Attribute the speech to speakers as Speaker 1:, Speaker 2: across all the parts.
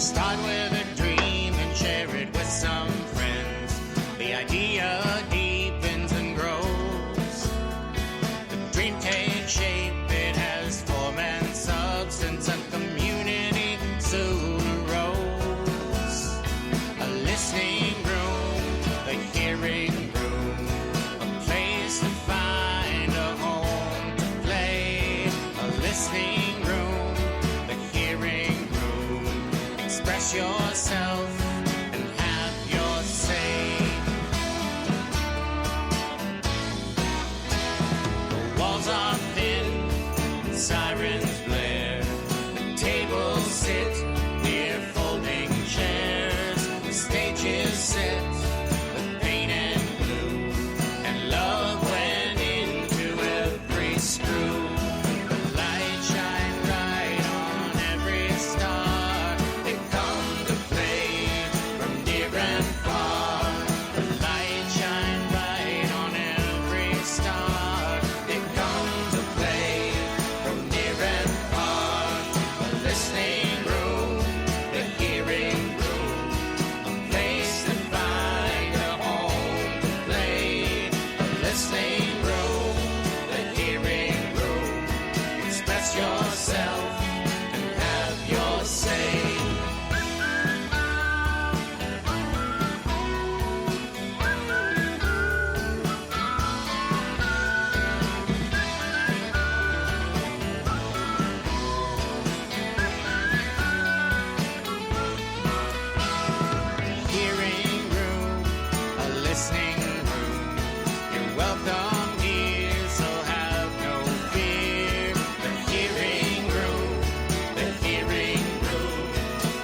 Speaker 1: Start with a dream and share it with some friends. The idea deepens and grows. The dream takes shape, it has form and substance. A community soon arose. A listening room, the hearing room, a place to find a home to play. A listening room, the hearing room. Express yourself and have your say. The walls are thin, sirens blare. The tables sit near folding chairs. The stage is set with paint and glue, and love went into every screw. The light shine bright on every star. They come to play from near and far. The light shine bright on every star. They come to play from near and far. A listening room, the hearing room, a place to find a home to play. A listening room, the hearing room. Express yourself and have your say. Hearing room, a listening room. You're welcome here, so have no fear. The hearing room, the hearing room.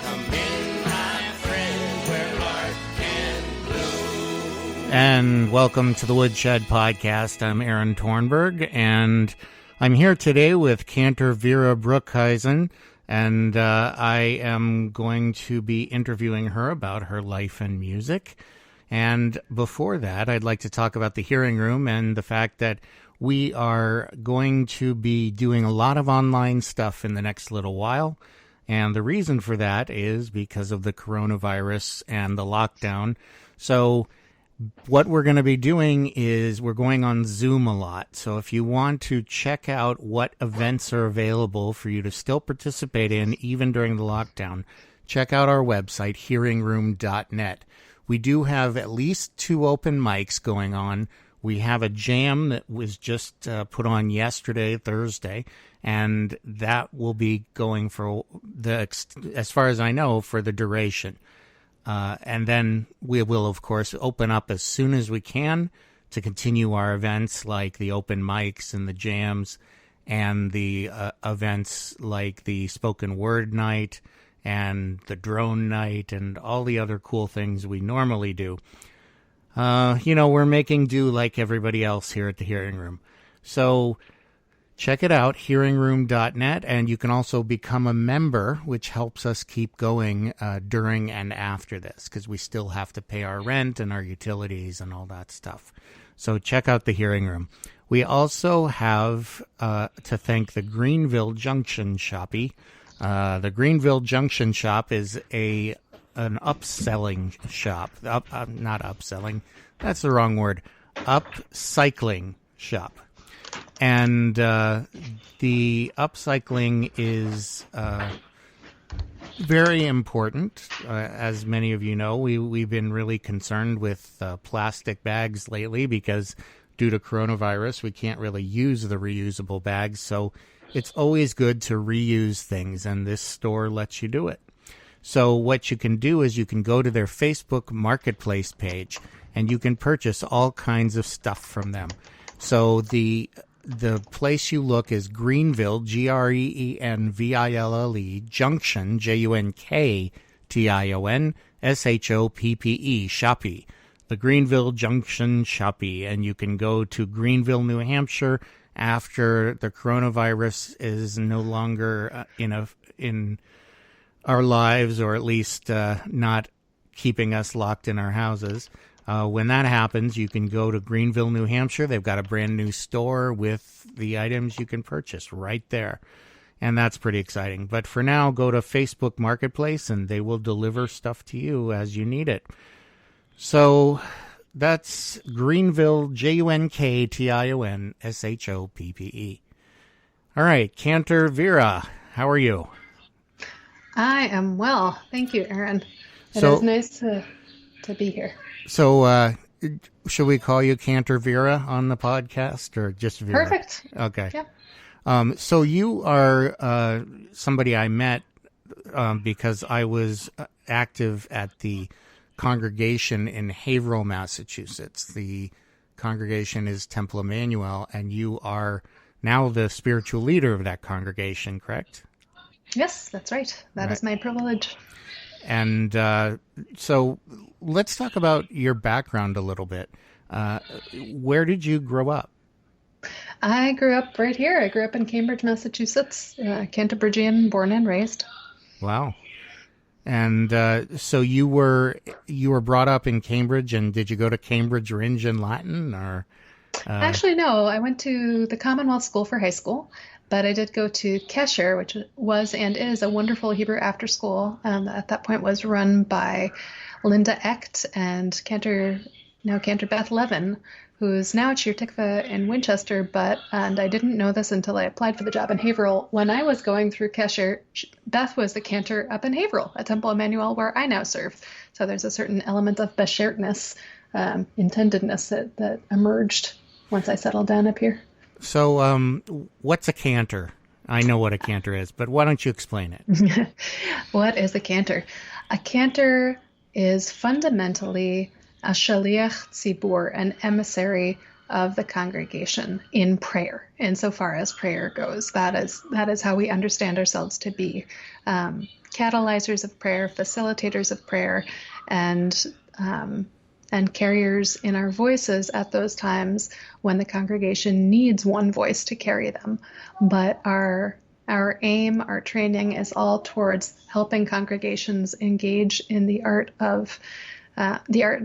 Speaker 1: Come in, my friend, where art can bloom.
Speaker 2: And welcome to the Woodshed podcast. I'm Aaron Tornberg, and I'm here today with Cantor Vera Broekhuysen, and I am going to be interviewing her about her life and music. And before that, I'd like to talk about the hearing room and the fact that we are going to be doing a lot of online stuff in the next little while. And the reason for that is because of the coronavirus and the lockdown. So what we're going to be doing is we're going on Zoom a lot. So if you want to check out what events are available for you to still participate in, even during the lockdown, check out our website, hearingroom.net. We do have at least 2 open mics going on. We have a jam that was just put on yesterday, Thursday, and that will be going for as far as I know, for the duration. And then we will, of course, open up as soon as we can to continue our events like the open mics and the jams and the events like the spoken word night and the drone night and all the other cool things we normally do. We're making do like everybody else here at the Hearing Room. So check it out, hearingroom.net, and you can also become a member, which helps us keep going during and after this, because we still have to pay our rent and our utilities and all that stuff. So check out the Hearing Room. We also have to thank the Greenville Junction Shoppy. The Greenville Junction Shop is an upselling shop. Not upselling. That's the wrong word. Upcycling shop. And the upcycling is very important. As many of you know, we've been really concerned with plastic bags lately because due to coronavirus, we can't really use the reusable bags. So it's always good to reuse things, and this store lets you do it. So what you can do is you can go to their Facebook Marketplace page, and you can purchase all kinds of stuff from them. So the place you look is Greenville, Greenville, Junction, JUNKTION, Shoppy, the Greenville Junction Shoppy. And you can go to Greenville, New Hampshire after the coronavirus is no longer in our lives, or at least not keeping us locked in our houses. When that happens, you can go to Greenville, New Hampshire. They've got a brand new store with the items you can purchase right there. and that's pretty exciting. But for now, go to Facebook Marketplace, and they will deliver stuff to you as you need it. So that's Greenville, JUNKTIONSHOPPE. All right, Cantor Vera, how are you?
Speaker 3: I am well. Thank you, Aaron. It is nice to be here.
Speaker 2: So, should we call you Cantor Vera on the podcast, or just Vera?
Speaker 3: Perfect.
Speaker 2: Okay.
Speaker 3: Yeah.
Speaker 2: So you are somebody I met because I was active at the congregation in Haverhill, Massachusetts. The congregation is Temple Emanu-El, and you are now the spiritual leader of that congregation, correct?
Speaker 3: Yes, that's right. That is my privilege.
Speaker 2: And so let's talk about your background a little bit. Where did you grow up?
Speaker 3: I grew up right here. I grew up in Cambridge, Massachusetts, Cantabrigian, born and raised.
Speaker 2: Wow. And so you were brought up in Cambridge, and did you go to Cambridge Rindge in Latin, or?
Speaker 3: Actually, no. I went to the Commonwealth School for high school, but I did go to Kesher, which was and is a wonderful Hebrew after school. At that point was run by Linda Echt and Cantor Beth Levin, who's now at Shir Tikva in Winchester, and I didn't know this until I applied for the job in Haverhill. When I was going through Kesher, Beth was the cantor up in Haverhill at Temple Emanu-El, where I now serve. So there's a certain element of beshertness, intendedness that emerged once I settled down up here.
Speaker 2: So what's a cantor? I know what a cantor is, but why don't you explain it?
Speaker 3: What is a cantor? A cantor is fundamentally a shaliach tzibur, an emissary of the congregation in prayer. Insofar as prayer goes, that is how we understand ourselves to be catalyzers of prayer, facilitators of prayer, and carriers in our voices at those times when the congregation needs one voice to carry them. But our aim, our training is all towards helping congregations engage in the art and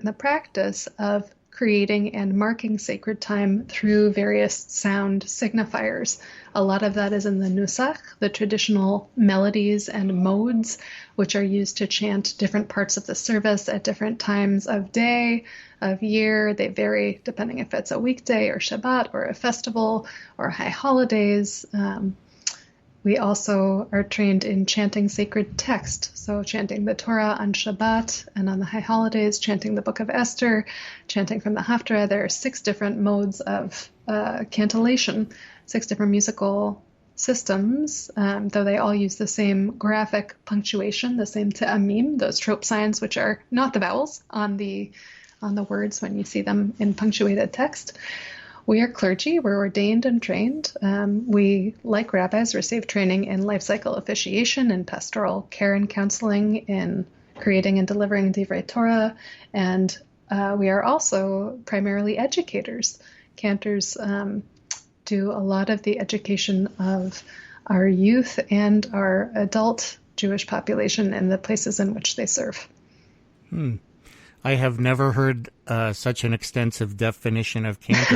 Speaker 3: the practice of creating and marking sacred time through various sound signifiers. A lot of that is in the nusach, the traditional melodies and modes, which are used to chant different parts of the service at different times of day, of year. They vary depending if it's a weekday or Shabbat or a festival or high holidays. We also are trained in chanting sacred text, so chanting the Torah on Shabbat, and on the high holidays, chanting the Book of Esther, chanting from the Haftarah. There are 6 different modes of cantillation, 6 different musical systems, though they all use the same graphic punctuation, the same te'amim, those trope signs, which are not the vowels on the words when you see them in punctuated text. We are clergy. We're ordained and trained. We, like rabbis, receive training in life cycle officiation and pastoral care and counseling, in creating and delivering Divrei Torah, and we are also primarily educators. Cantors do a lot of the education of our youth and our adult Jewish population in the places in which they serve.
Speaker 2: I have never heard such an extensive definition of cantor.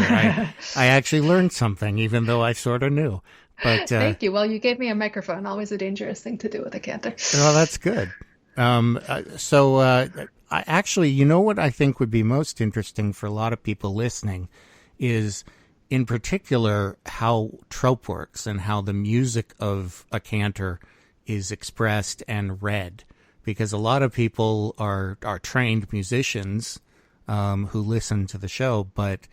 Speaker 2: I actually learned something, even though I sort of knew. But
Speaker 3: thank you. Well, you gave me a microphone. Always a dangerous thing to do with a cantor.
Speaker 2: Well, that's good. Actually, you know what I think would be most interesting for a lot of people listening is, in particular, how trope works and how the music of a cantor is expressed and read. Because a lot of people are trained musicians who listen to the show, but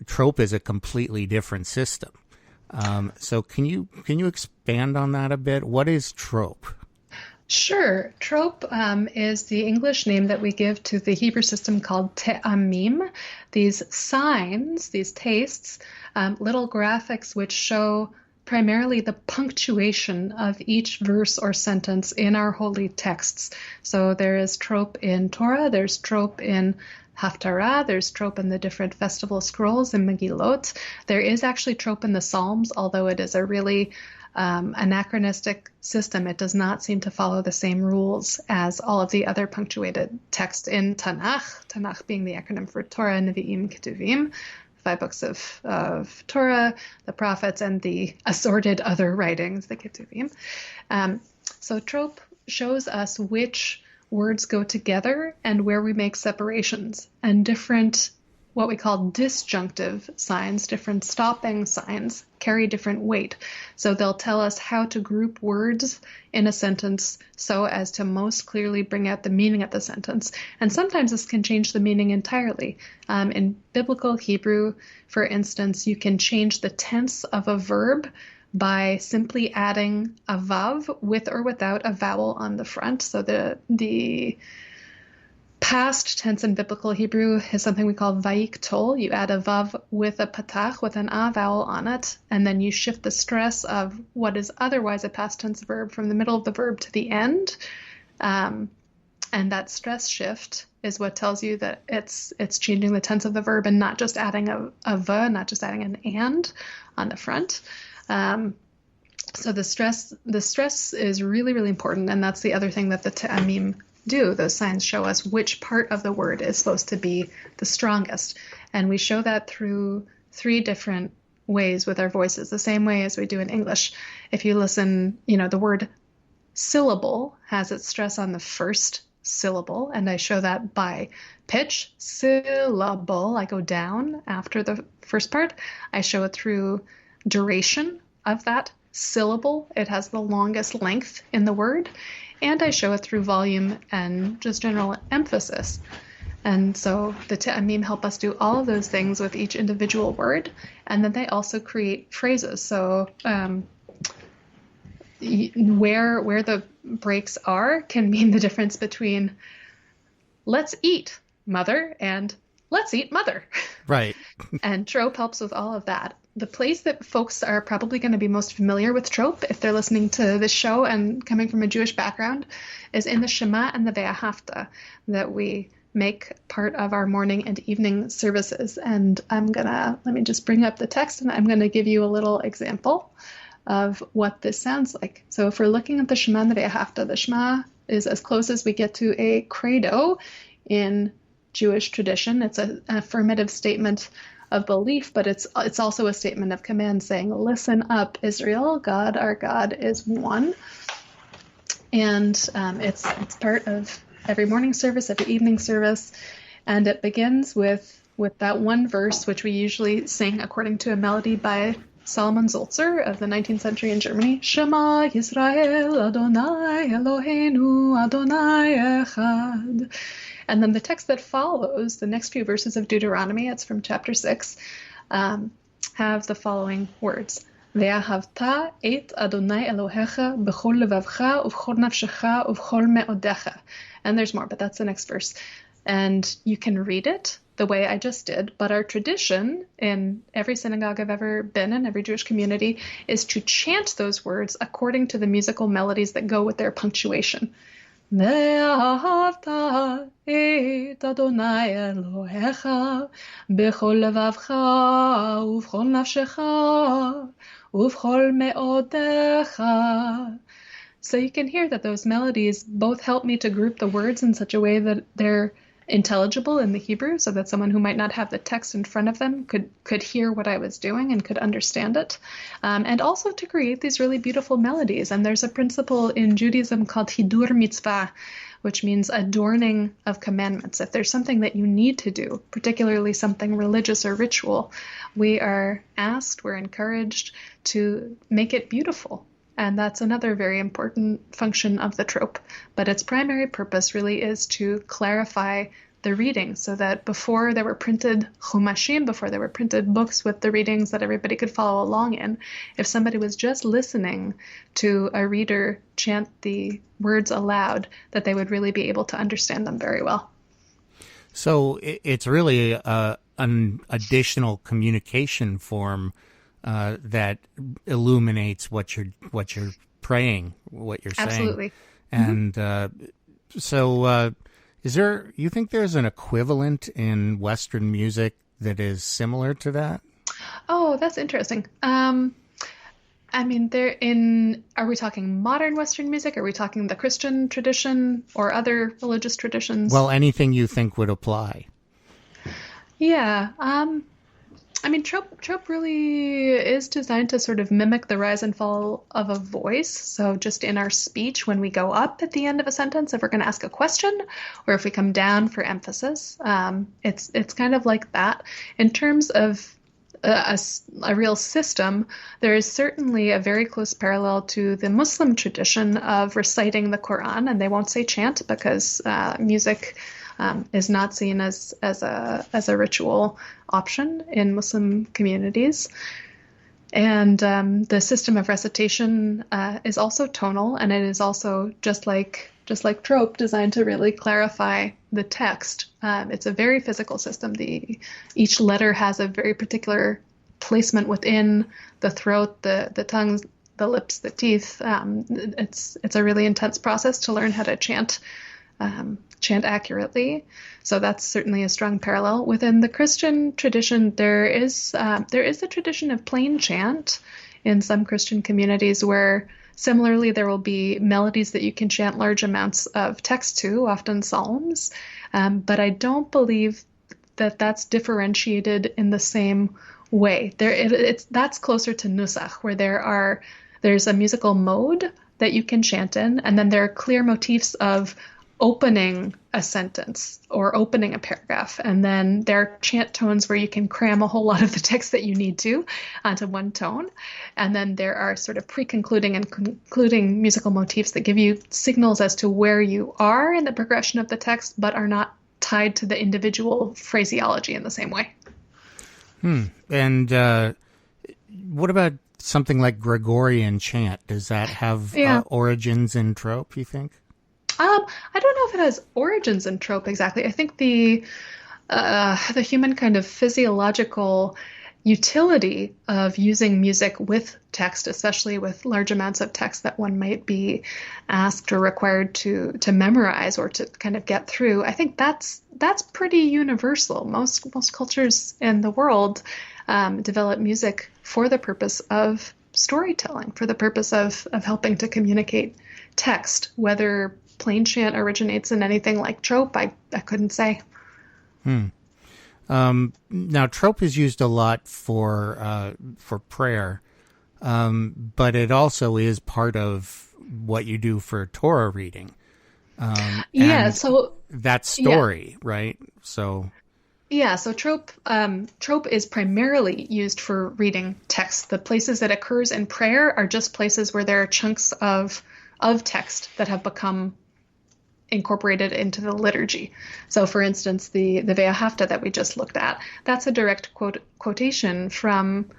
Speaker 2: trope is a completely different system. So can you expand on that a bit? What is trope?
Speaker 3: Sure. Trope is the English name that we give to the Hebrew system called te'amim. These signs, these tastes, little graphics which show primarily the punctuation of each verse or sentence in our holy texts. So there is trope in Torah, there's trope in Haftarah, there's trope in the different festival scrolls in Megillot. There is actually trope in the Psalms, although it is a really anachronistic system. It does not seem to follow the same rules as all of the other punctuated text in Tanakh, Tanakh being the acronym for Torah, Nevi'im, Ketuvim, 5 books of Torah, the prophets, and the assorted other writings, the Ketuvim. So trope shows us which words go together and where we make separations, and different, what we call disjunctive signs, different stopping signs, carry different weight. So they'll tell us how to group words in a sentence so as to most clearly bring out the meaning of the sentence. And sometimes this can change the meaning entirely. In biblical Hebrew, for instance, you can change the tense of a verb by simply adding a vav with or without a vowel on the front. So the past tense in biblical Hebrew is something we call vayiktol. You add a vav with a patach, with an a vowel on it, and then you shift the stress of what is otherwise a past tense verb from the middle of the verb to the end. And that stress shift is what tells you that it's changing the tense of the verb and not just adding a v, not just adding an and on the front. So the stress is really, really important, and that's the other thing that the te'amim do. Those signs show us which part of the word is supposed to be the strongest, and we show that through 3 different ways with our voices, the same way as we do in English. If you listen, the word syllable has its stress on the first syllable, and I show that by pitch. Syllable, I go down after the first part. I show it through duration of that syllable. It has the longest length in the word. And I show it through volume and just general emphasis. And so the te'amim help us do all of those things with each individual word. And then they also create phrases. So where the breaks are can mean the difference between let's eat, mother, and let's eat, mother.
Speaker 2: Right.
Speaker 3: And trope helps with all of that. The place that folks are probably going to be most familiar with trope, if they're listening to this show and coming from a Jewish background, is in the Shema and the Ve'ahavta that we make part of our morning and evening services. And let me just bring up the text, and I'm going to give you a little example of what this sounds like. So if we're looking at the Shema and the Ve'ahavta, the Shema is as close as we get to a credo in Jewish tradition. It's an affirmative statement of belief, but it's also a statement of command saying, listen up, Israel, God, our God is one. And it's part of every morning service, every evening service. And it begins with that one verse, which we usually sing according to a melody by Solomon Zolzer of the 19th century in Germany. Shema Yisrael, Adonai Eloheinu, Adonai Echad. And then the text that follows, the next few verses of Deuteronomy, it's from chapter 6, have the following words. Ve'ahavta et Adonai Elohecha b'chol levavcha uv'chol nafshecha uv'chol me'odecha. And there's more, but that's the next verse. And you can read it the way I just did, but our tradition in every synagogue I've ever been in, every Jewish community, is to chant those words according to the musical melodies that go with their punctuation. Ve'ahavta et Adonai Elohecha b'chol levavcha uv'chol nafshecha uv'chol me'odecha. So you can hear that those melodies both help me to group the words in such a way that they're intelligible in the Hebrew, so that someone who might not have the text in front of them could hear what I was doing and could understand it, and also to create these really beautiful melodies. And there's a principle in Judaism called hidur mitzvah, which means adorning of commandments. If there's something that you need to do, particularly something religious or ritual, we are asked, we're encouraged to make it beautiful. And that's another very important function of the trope. But its primary purpose really is to clarify the reading, so that before there were printed chumashim, before there were printed books with the readings that everybody could follow along in, if somebody was just listening to a reader chant the words aloud, that they would really be able to understand them very well.
Speaker 2: So it's really an additional communication form that illuminates what you're praying, what you're saying.
Speaker 3: Absolutely.
Speaker 2: And so you think there's an equivalent in Western music that is similar to that?
Speaker 3: Oh, that's interesting. Are we talking modern Western music? Are we talking the Christian tradition or other religious traditions?
Speaker 2: Well, anything you think would apply.
Speaker 3: Yeah. I mean, trope really is designed to sort of mimic the rise and fall of a voice. So just in our speech, when we go up at the end of a sentence, if we're going to ask a question, or if we come down for emphasis, it's kind of like that. In terms of a real system, there is certainly a very close parallel to the Muslim tradition of reciting the Quran, and they won't say chant because music is not seen as a ritual option in Muslim communities. And the system of recitation is also tonal, and it is also just like trope, designed to really clarify the text. It's a very physical system. Each letter has a very particular placement within the throat, the tongue, the lips, the teeth. It's a really intense process to learn how to chant accurately. So that's certainly a strong parallel. Within the Christian tradition, there is a tradition of plain chant in some Christian communities where similarly there will be melodies that you can chant large amounts of text to, often psalms. But I don't believe that that's differentiated in the same way. That's closer to nusach, where there's a musical mode that you can chant in, and then there are clear motifs of opening a sentence or opening a paragraph. And then there are chant tones where you can cram a whole lot of the text that you need to onto one tone. And then there are sort of pre-concluding and concluding musical motifs that give you signals as to where you are in the progression of the text, but are not tied to the individual phraseology in the same way.
Speaker 2: And what about something like Gregorian chant? Does that have origins in trope, you think?
Speaker 3: I don't know if it has origins in trope exactly. I think the human kind of physiological utility of using music with text, especially with large amounts of text that one might be asked or required to memorize or to kind of get through, I think that's pretty universal. Most cultures in the world develop music for the purpose of storytelling, for the purpose of helping to communicate text. Whether plain chant originates in anything like trope, I couldn't say.
Speaker 2: Now, trope is used a lot for prayer, but it also is part of what you do for Torah reading.
Speaker 3: So
Speaker 2: that story, right? So
Speaker 3: trope is primarily used for reading text. The places that occurs in prayer are just places where there are chunks of text that have become incorporated into the liturgy. So, for instance, the Ve'ahavta that we just looked at, that's a direct quotation from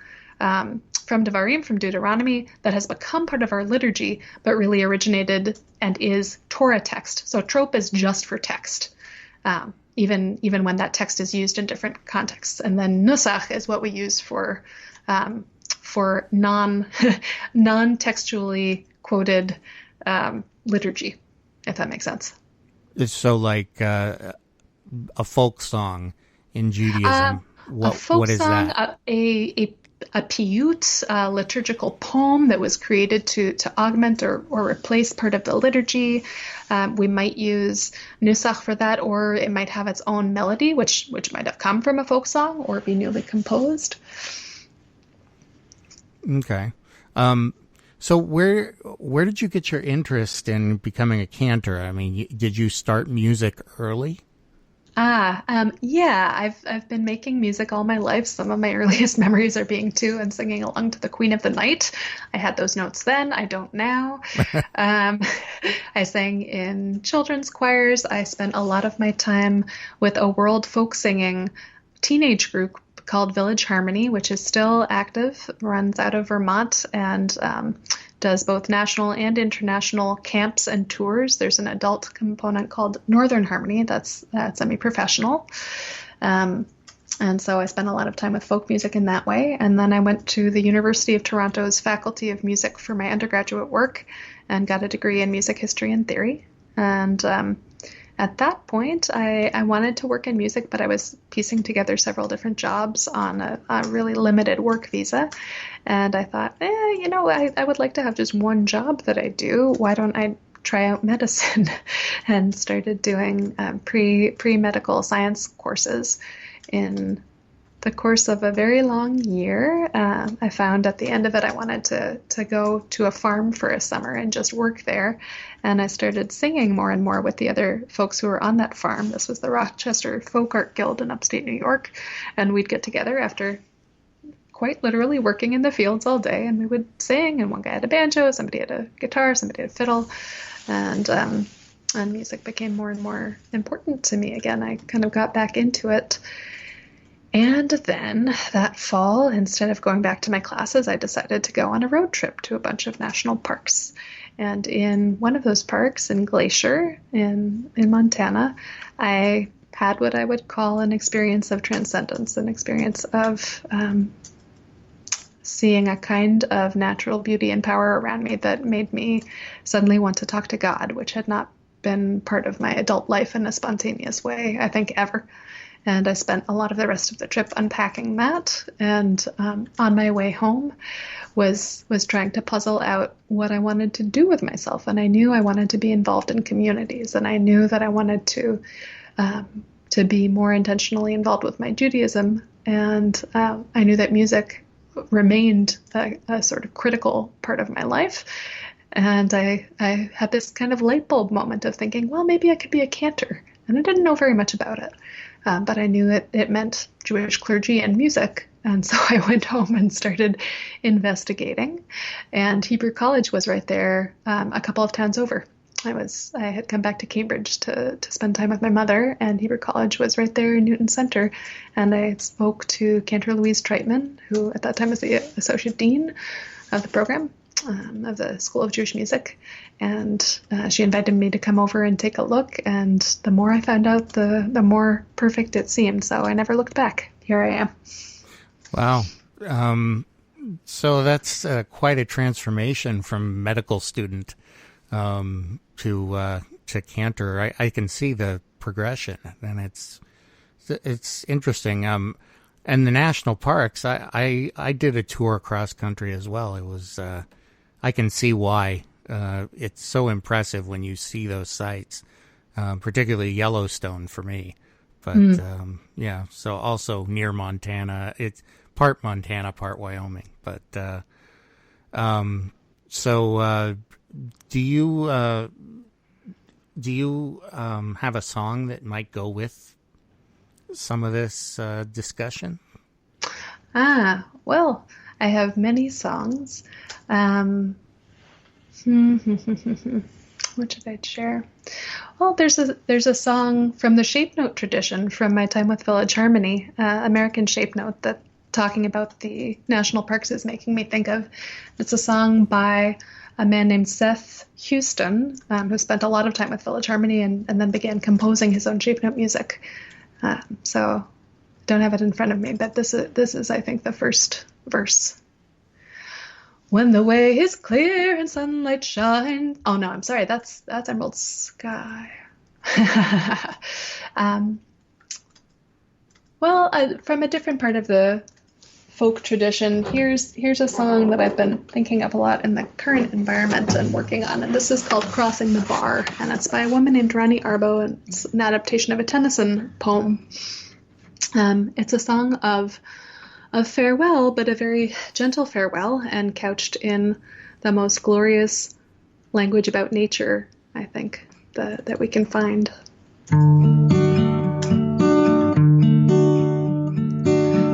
Speaker 3: Devarim, from Deuteronomy, that has become part of our liturgy, but really originated and is Torah text. So trope is just for text, even when that text is used in different contexts. And then nusach is what we use for non-textually quoted liturgy, if that makes sense.
Speaker 2: It's so like a folk song in Judaism. What is that?
Speaker 3: A piyut, liturgical poem that was created to augment or replace part of the liturgy. We might use nusach for that, or it might have its own melody, which might have come from a folk song or be newly composed.
Speaker 2: Okay. So where did you get your interest in becoming a cantor? I mean, did you start music early? I've been making music all my life. Some of my earliest memories are being 2 and singing along to the Queen of the Night. I had those notes then. I don't now. I sang in children's choirs. I spent a lot of my time with a world folk singing teenage group called Village Harmony, which is still active, runs out of Vermont, and does both national and international camps and tours. There's an adult component called Northern Harmony that's semi-professional. And so I spent a lot of time with folk music in that way. And then I went to the University of Toronto's Faculty of Music for my undergraduate work and got a degree in music history and theory. And at that point, I wanted to work in music, but I was piecing together several different jobs on a really limited work visa. And I thought, I would like to have just one job that I do. Why don't I try out medicine? And started doing pre-medical science courses in
Speaker 3: the course of a very long year, I found at the end of it I wanted to go to a farm for a summer and just work there. And I started singing more and more with the other folks who were on that farm. This was the Rochester Folk Art Guild in upstate New York. And we'd get together after quite literally working in the fields all day, and we would sing, and one guy had a banjo, somebody had a guitar, somebody had a fiddle, and music became more and more important to me again. I kind of got back into it. And then that fall, instead of going back to my classes, I decided to go on a road trip to a bunch of national parks. And in one of those parks in Glacier in Montana, I had what I would call an experience of transcendence, an experience of seeing a kind of natural beauty and power around me that made me suddenly want to talk to God, which had not been part of my adult life in a spontaneous way, I think, ever. And I spent a lot of the rest of the trip unpacking that. And on my way home was trying to puzzle out what I wanted to do with myself. And I knew I wanted to be involved in communities. And I knew that I wanted to be more intentionally involved with my Judaism. And I knew that music remained a sort of critical part of my life. And I had this kind of light bulb moment of thinking, well, maybe I could be a cantor. And I didn't know very much about it. But I knew it meant Jewish clergy and music. And so I went home and started investigating. And Hebrew College was right there a couple of towns over. I had come back to Cambridge to spend time with my mother, and Hebrew College was right there in Newton Center. And I spoke to Cantor Louise Treitman, who at that time was the Associate Dean of the program, of the School of Jewish Music. And she invited me to come over and take a look. And the more I found out, the more perfect it seemed. So I never looked back. Here I am.
Speaker 2: Wow. So that's quite a transformation from medical student to Cantor. I can see the progression, and it's interesting. And the national parks, I did a tour across country as well. It was I can see why it's so impressive when you see those sites, particularly Yellowstone for me. But yeah, so also near Montana. It's part Montana, part Wyoming. But so do you have a song that might go with some of this discussion?
Speaker 3: Well, I have many songs. What should I share? Well, there's a song from the shape note tradition from my time with Village Harmony, American shape note, that talking about the national parks is making me think of. It's a song by a man named Seth Houston, who spent a lot of time with Village Harmony and then began composing his own shape note music. So I don't have it in front of me, but this is, I think, the first verse. When the way is clear and sunlight shines. Oh no, I'm sorry. That's Emerald Sky. From a different part of the folk tradition, here's a song that I've been thinking of a lot in the current environment and working on, and this is called Crossing the Bar, and it's by a woman named Ronnie Arbo, and it's an adaptation of a Tennyson poem. It's a song of farewell, but a very gentle farewell, and couched in the most glorious language about nature, I think, that we can find.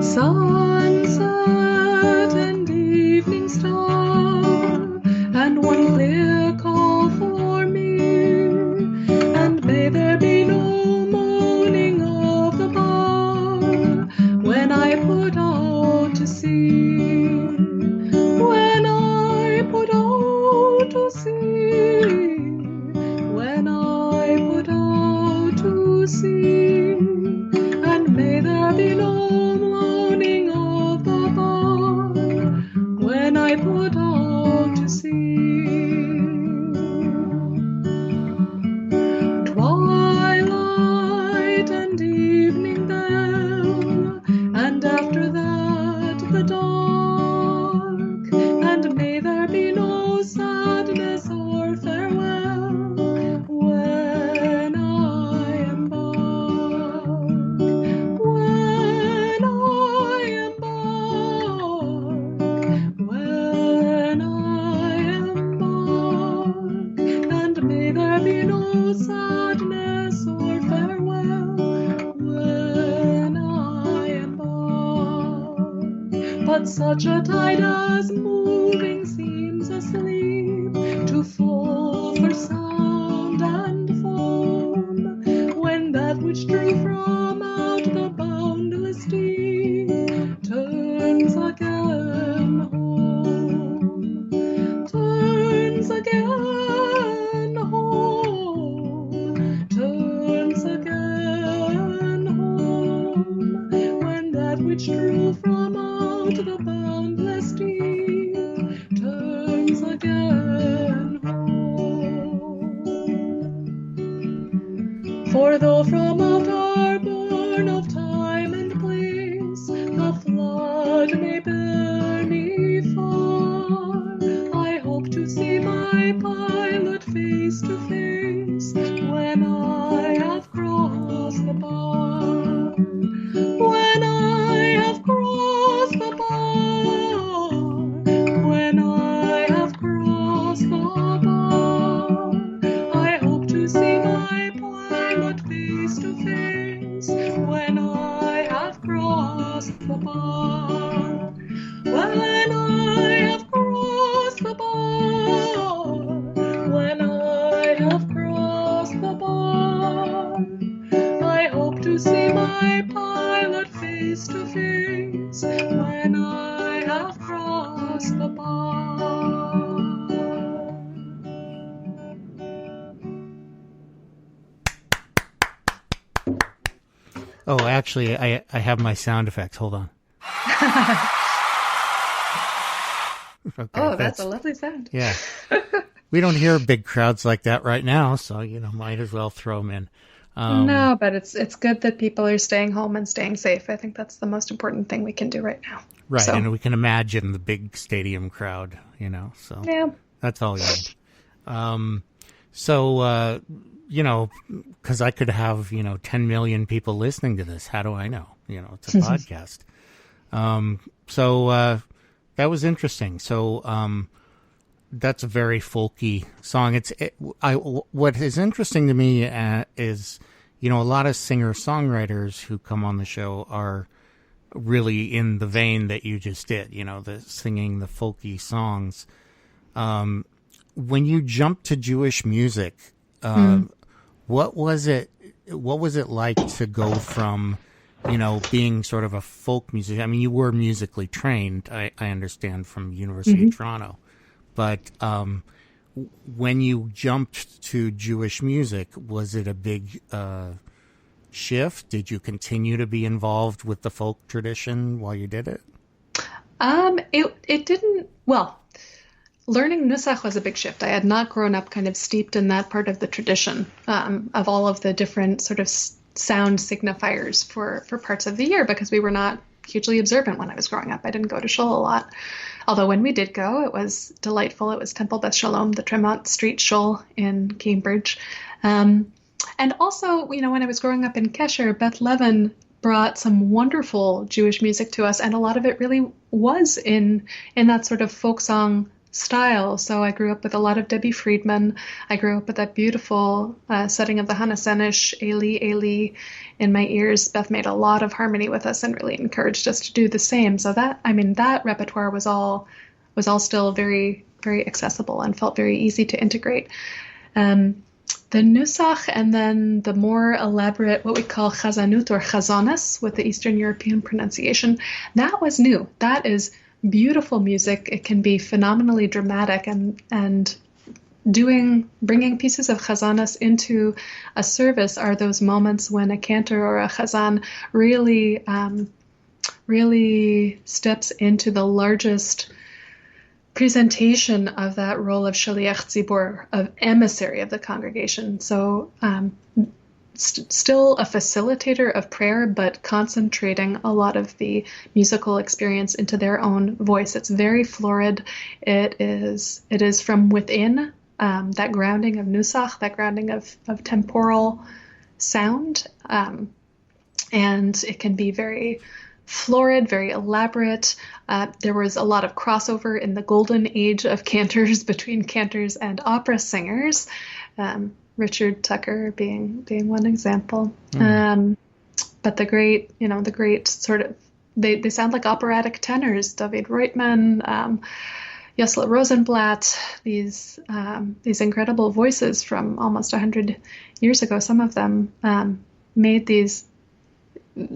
Speaker 3: Sunset and evening star, and one clear call for me, and may there be no moaning of the bar when I put out to sea, when I put out to sea, when I put out to sea, and may there be no moaning of the bar when I put out to sea. Twilight and evening then, and after that the dark, and may there be no sadness or farewell when I embark, when I such a tide as moving seems asleep to fall for sound and foam, when that which drew from out the boundless deep turns again home, turns again home, turns again home, when that which drew from out the boundless deep turns again home. For though from out our bourne of time and place the flood may bear me far, I hope to see my pilot face to face when I have crossed the bar. When I have crossed the bar, when I have crossed the bar, I hope to see my pilot face to face when I have crossed the bar. When I have crossed the bar, when I have crossed the bar, I hope to see my pilot face to face when I have crossed the bar.
Speaker 2: Oh, actually, I have my sound effects. Hold on. Okay,
Speaker 3: Oh, that's a lovely sound.
Speaker 2: Yeah. We don't hear big crowds like that right now, so, might as well throw them in.
Speaker 3: No, but it's good that people are staying home and staying safe. I think that's the most important thing we can do right now.
Speaker 2: Right,
Speaker 3: So,
Speaker 2: and we can imagine the big stadium crowd, so
Speaker 3: yeah.
Speaker 2: that's all you need. Because I could have, 10 million people listening to this. How do I know? It's a podcast. That was interesting. So that's a very folky song. What is interesting to me is, a lot of singer-songwriters who come on the show are really in the vein that you just did, the singing the folky songs. When you jumped to Jewish music, what was it like to go from, being sort of a folk musician? I mean, you were musically trained, I understand, from University of Toronto. But when you jumped to Jewish music, was it a big shift? Did you continue to be involved with the folk tradition while you did it?
Speaker 3: It didn't, well, learning Nusach was a big shift. I had not grown up kind of steeped in that part of the tradition of all of the different sort of sound signifiers for parts of the year, because we were not hugely observant when I was growing up. I didn't go to shul a lot. Although when we did go, it was delightful. It was Temple Beth Shalom, the Tremont Street Shul in Cambridge. And also, when I was growing up in Kesher, Beth Levin brought some wonderful Jewish music to us, and a lot of it really was in that sort of folk song style. So I grew up with a lot of Debbie Friedman. I grew up with that beautiful setting of the Hannah Senish, Eli, Eli in my ears. Beth made a lot of harmony with us and really encouraged us to do the same. So that repertoire was all still very, very accessible and felt very easy to integrate. The Nusach, and then the more elaborate, what we call chazanut or chazanas with the Eastern European pronunciation, that was new. That is beautiful music. It can be phenomenally dramatic, and bringing pieces of chazanas into a service are those moments when a cantor or a chazan really steps into the largest presentation of that role of shaliach tzibur, of emissary of the congregation. So still a facilitator of prayer, but concentrating a lot of the musical experience into their own voice. It's very florid. It is from within, that grounding of nusach, that grounding of temporal sound. And it can be very florid, very elaborate. There was a lot of crossover in the golden age of cantors between cantors and opera singers. Richard Tucker being one example. But the great sort of they sound like operatic tenors. David Reutmann, Jesla Rosenblatt, these incredible voices from almost 100 years ago. Some of them made these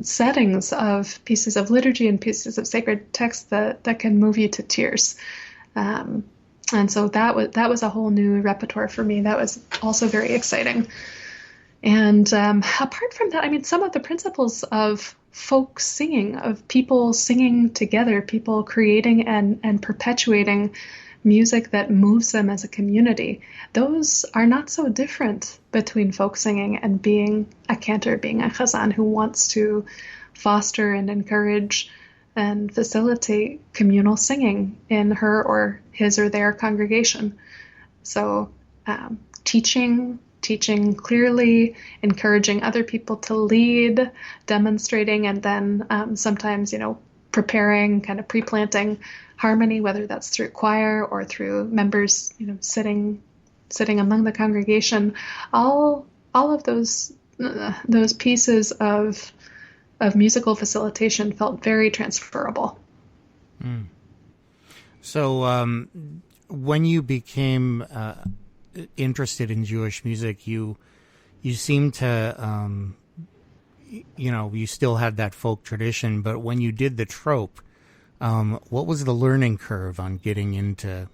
Speaker 3: settings of pieces of liturgy and pieces of sacred text that can move you to tears. And so that was a whole new repertoire for me. That was also very exciting. And apart from that, I mean, some of the principles of folk singing, of people singing together, people creating and perpetuating music that moves them as a community, those are not so different between folk singing and being a cantor, being a chazan who wants to foster and encourage and facilitate communal singing in her or his or their congregation. So teaching clearly, encouraging other people to lead, demonstrating, and then sometimes, preparing, kind of pre-planting harmony, whether that's through choir or through members, sitting among the congregation. All of those pieces of musical facilitation felt very transferable.
Speaker 2: Mm. So when you became interested in Jewish music, you seem to, you still had that folk tradition, but when you did the trope, what was the learning curve on getting into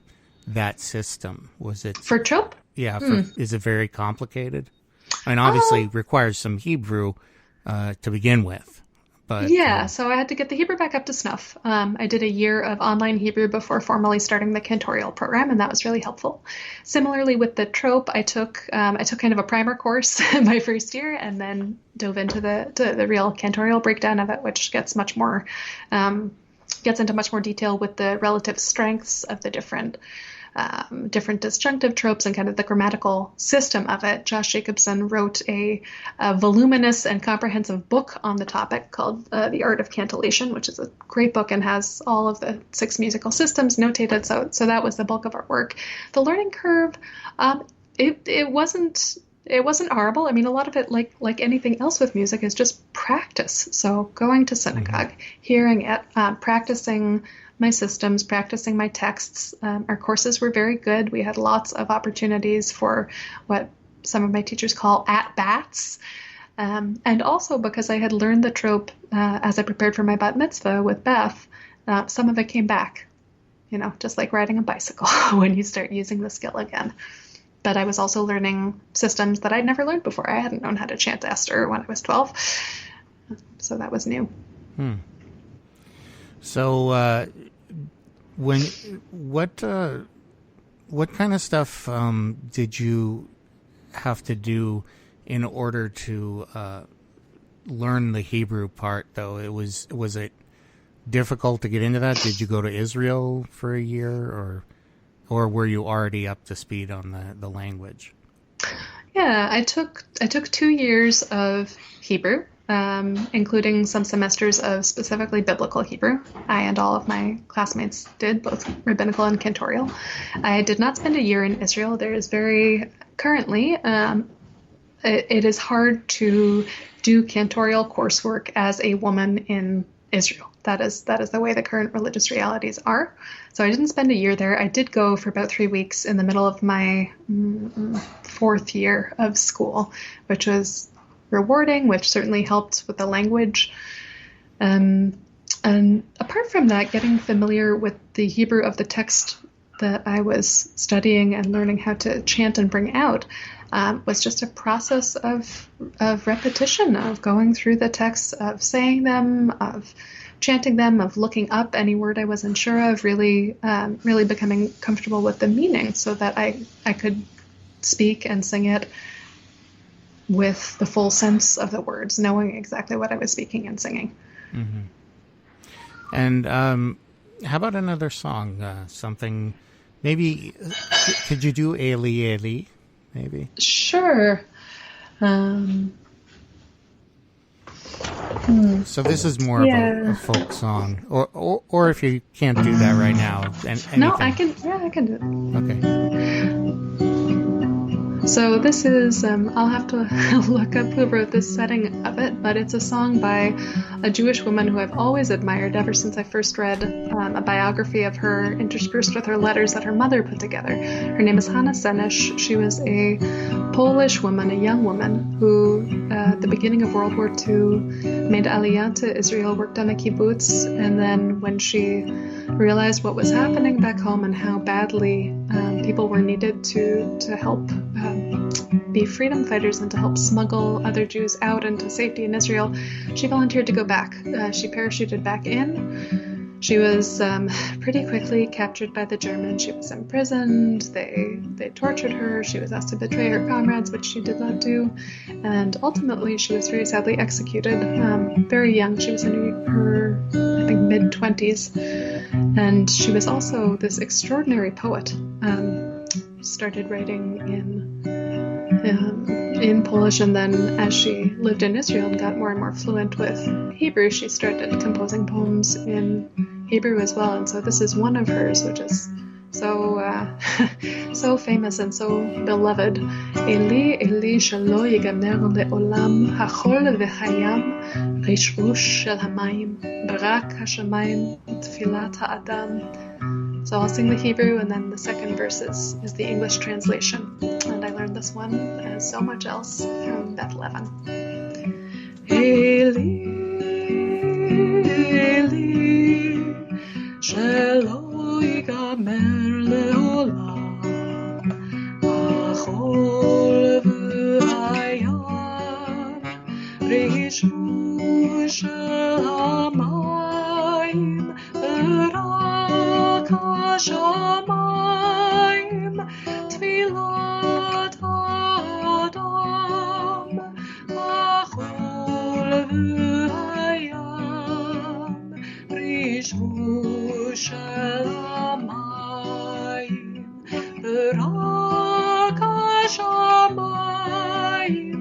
Speaker 2: that system? Was it
Speaker 3: for trope?
Speaker 2: Yeah. Is it very complicated? I mean, obviously requires some Hebrew to begin with. But,
Speaker 3: so I had to get the Hebrew back up to snuff. I did a year of online Hebrew before formally starting the cantorial program, and that was really helpful. Similarly with the trope, I took kind of a primer course my first year, and then dove into the real cantorial breakdown of it, which gets into much more detail with the relative strengths of the different disjunctive tropes and kind of the grammatical system of it. Josh Jacobson wrote a voluminous and comprehensive book on the topic called The Art of Cantillation, which is a great book and has all of the 6 musical systems notated. So that was the bulk of our work. The learning curve, it wasn't horrible. I mean, a lot of it, like anything else with music, is just practice. So going to synagogue, hearing it, practicing my systems, practicing my texts. Our courses were very good. We had lots of opportunities for what some of my teachers call at-bats. And also because I had learned the trope as I prepared for my bat mitzvah with Beth, some of it came back, just like riding a bicycle when you start using the skill again. But I was also learning systems that I'd never learned before. I hadn't known how to chant Esther when I was 12. So that was new.
Speaker 2: So what kind of stuff did you have to do in order to learn the Hebrew part, though? Was it difficult to get into that? Did you go to Israel for a year, or were you already up to speed on the language?
Speaker 3: Yeah, I took 2 years of Hebrew, including some semesters of specifically biblical Hebrew. I and all of my classmates did, both rabbinical and cantorial. I did not spend a year in Israel. There is currently, it is hard to do cantorial coursework as a woman in Israel. That is the way the current religious realities are. So I didn't spend a year there. I did go for about 3 weeks in the middle of my 4th year of school, which was rewarding, which certainly helped with the language. And apart from that, getting familiar with the Hebrew of the text that I was studying and learning how to chant and bring out was just a process of repetition, of going through the texts, of saying them, of chanting them, of looking up any word I wasn't sure of, really becoming comfortable with the meaning so that I could speak and sing it with the full sense of the words, knowing exactly what I was speaking and singing.
Speaker 2: Mm-hmm. And how about another song? Something, maybe, could you do Eli Eli, maybe?
Speaker 3: Sure.
Speaker 2: So this is more of a folk song, or if you can't do that right now, anything.
Speaker 3: No, I can do it.
Speaker 2: Okay.
Speaker 3: So this is, I'll have to look up who wrote this setting of it, but it's a song by a Jewish woman who I've always admired ever since I first read a biography of her interspersed with her letters that her mother put together. Her name is Hannah Senesh. She was a Polish woman, a young woman, who at the beginning of World War II made Aliyah to Israel, worked on a kibbutz, and then when she realized what was happening back home and how badly people were needed to help be freedom fighters and to help smuggle other Jews out into safety in Israel, she volunteered to go back. She parachuted back in. She was pretty quickly captured by the Germans. She was imprisoned. They tortured her. She was asked to betray her comrades, which she did not do. And ultimately, she was very sadly executed, very young. She was in her, I think, mid-20s. And she was also this extraordinary poet. Started writing in Polish, and then as she lived in Israel and got more and more fluent with Hebrew, she started composing poems in Hebrew as well. And so this is one of hers, which is so so famous and so beloved. Eli, Eli, shelo yigamer le'olam, hachol v'hayam, rishrush shel hamayim, brak hashamayim, tfilat ha'adam. So I'll sing the Hebrew, and then the second verse is the English translation. And I learned this one, as so much else, from Beth Levin. Eli, Eli, shelo yigamer le'olam, achol v'hayam, rishu shel hamayim, Hashamayim, Tfilat Adam, Achol v'hayam, Rishru shel hamayim, V'rak Hashamayim,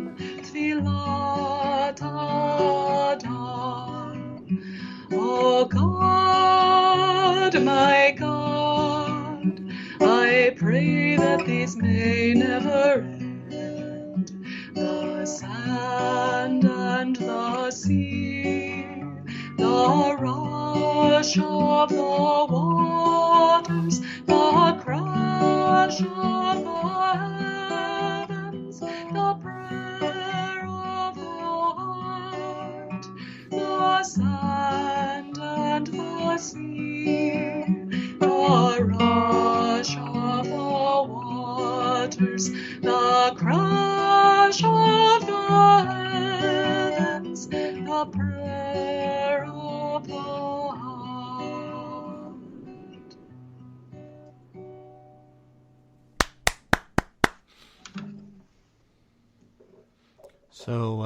Speaker 3: Tfilat Adam. Oh God, my God, I pray that these may never end. The sand and the sea, the rush of the waters, the crash of the heavens, the prayer of the heart, the sand and the sea, the rush of the waters, the crash of the heavens, the prayer of the heart.
Speaker 2: So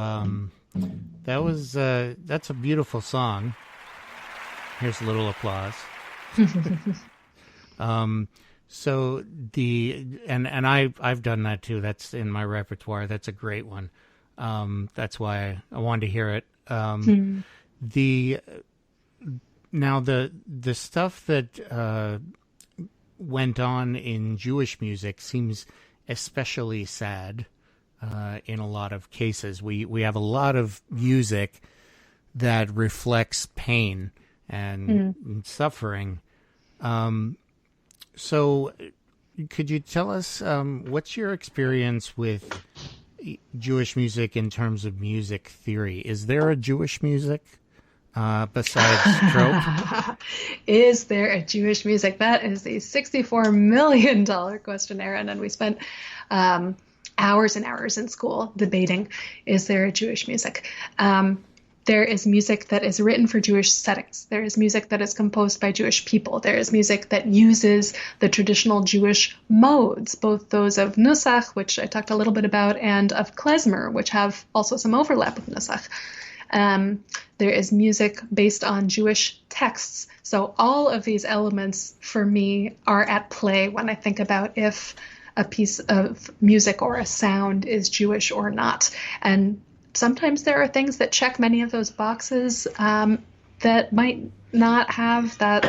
Speaker 2: that's a beautiful song. Here's a little applause. So I've done that too. That's in my repertoire. That's a great one. That's why I wanted to hear it. The stuff that went on in Jewish music seems especially sad in a lot of cases. We have a lot of music that reflects pain and suffering. So could you tell us what's your experience with Jewish music in terms of music theory? Is there a Jewish music besides trope?
Speaker 3: Is there a Jewish music? That is a $64 million question, Aaron, and we spent hours and hours in school debating, is there a Jewish music? There is music that is written for Jewish settings. There is music that is composed by Jewish people. There is music that uses the traditional Jewish modes, both those of Nusach, which I talked a little bit about, and of klezmer, which have also some overlap with Nusach. There is music based on Jewish texts. So all of these elements, for me, are at play when I think about if a piece of music or a sound is Jewish or not. And sometimes there are things that check many of those boxes that might not have that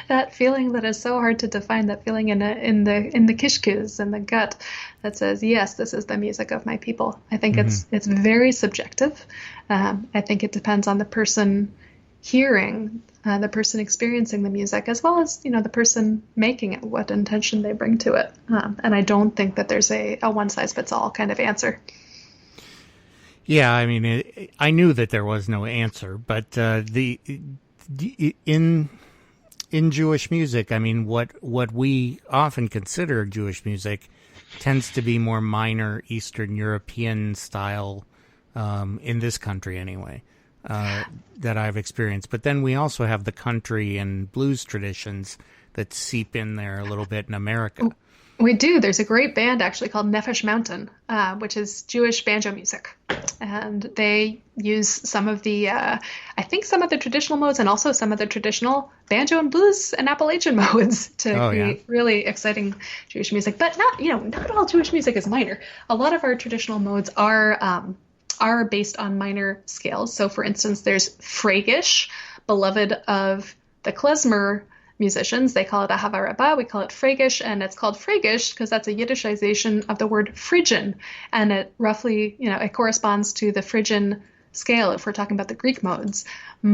Speaker 3: that feeling that is so hard to define, that feeling in the kishkuz, in the gut, that says, yes, this is the music of my people. I think it's very subjective. I think it depends on the person hearing, the person experiencing the music, as well as, the person making it, what intention they bring to it. And I don't think that there's a one-size-fits-all kind of answer.
Speaker 2: Yeah, I mean, I knew that there was no answer, but in Jewish music, I mean, what we often consider Jewish music tends to be more minor Eastern European style, in this country anyway, that I've experienced. But then we also have the country and blues traditions that seep in there a little bit in America.
Speaker 3: We do. There's a great band actually called Nefesh Mountain, which is Jewish banjo music. And they use some of the traditional modes, and also some of the traditional banjo and blues and Appalachian modes to create really exciting Jewish music. But not all Jewish music is minor. A lot of our traditional modes are based on minor scales. So for instance, there's Freygish, beloved of the klezmer musicians. They call it Ahava Rabbah. We call it Freygish, and it's called Freygish because that's a Yiddishization of the word Phrygian, and it roughly, it corresponds to the Phrygian scale if we're talking about the Greek modes. If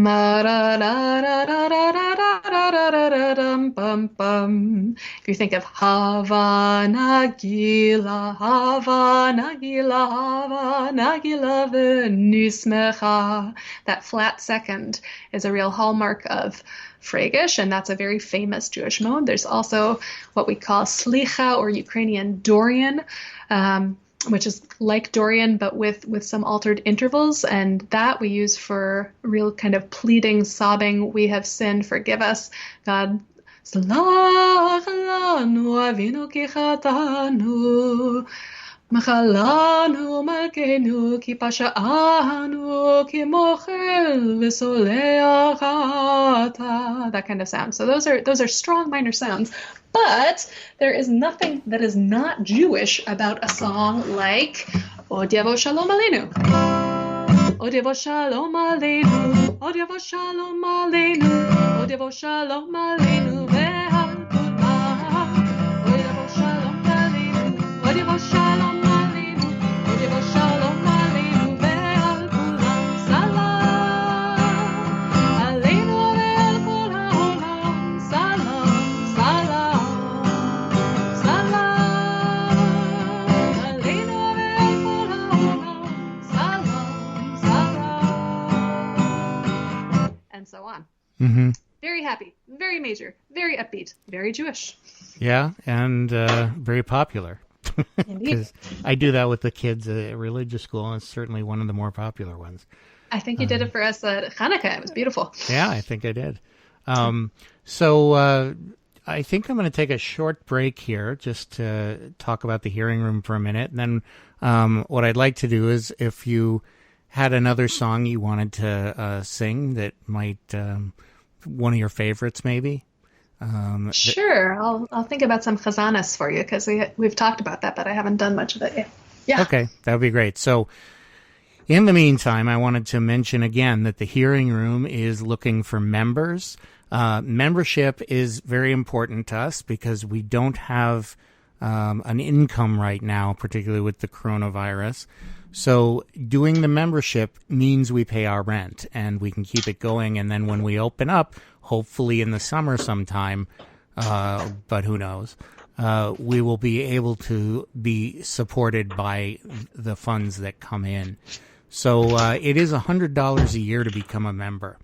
Speaker 3: you think of Hava Nagila, Hava Nagila, Hava Nagila v'nismecha, that flat second is a real hallmark of Freygish, and that's a very famous Jewish mode. There's also what we call Slicha, or Ukrainian Dorian, which is like Dorian but with some altered intervals, and that we use for real kind of pleading, sobbing, we have sinned, forgive us, God. Slach lanu avinu ki chatanu, Machalanu malkenu ki pasha'anu ki mochel v'soleachata. That kind of sound. So those are strong minor sounds. But there is nothing that is not Jewish about a song like Od Yavo Shalom Aleinu. Od Yavo Shalom Aleinu. Od Yavo Shalom Aleinu. Od Yavo Shalom Aleinu ve'al kulam. Od Yavo Shalom Aleinu. Od Yavo Shalom. So on. Mm-hmm. Very happy, very major, very upbeat, very Jewish.
Speaker 2: Yeah, and very popular.
Speaker 3: Indeed.
Speaker 2: I do that with the kids at religious school, and it's certainly one of the more popular ones.
Speaker 3: I think you did it for us at Hanukkah. It was beautiful.
Speaker 2: Yeah, I think I did. So I think I'm going to take a short break here just to talk about the hearing room for a minute. And then what I'd like to do is, if you had another song you wanted to sing that might, one of your favorites maybe?
Speaker 3: Sure. I'll think about some chazanas for you, because we've talked about that, but I haven't done much of it yet. Yeah.
Speaker 2: Okay, that would be great. So in the meantime, I wanted to mention again that the hearing room is looking for members. Membership is very important to us because we don't have an income right now, particularly with the coronavirus. So doing the membership means we pay our rent and we can keep it going. And then when we open up, hopefully in the summer sometime, but who knows, we will be able to be supported by the funds that come in. So it is $100 a year to become a member.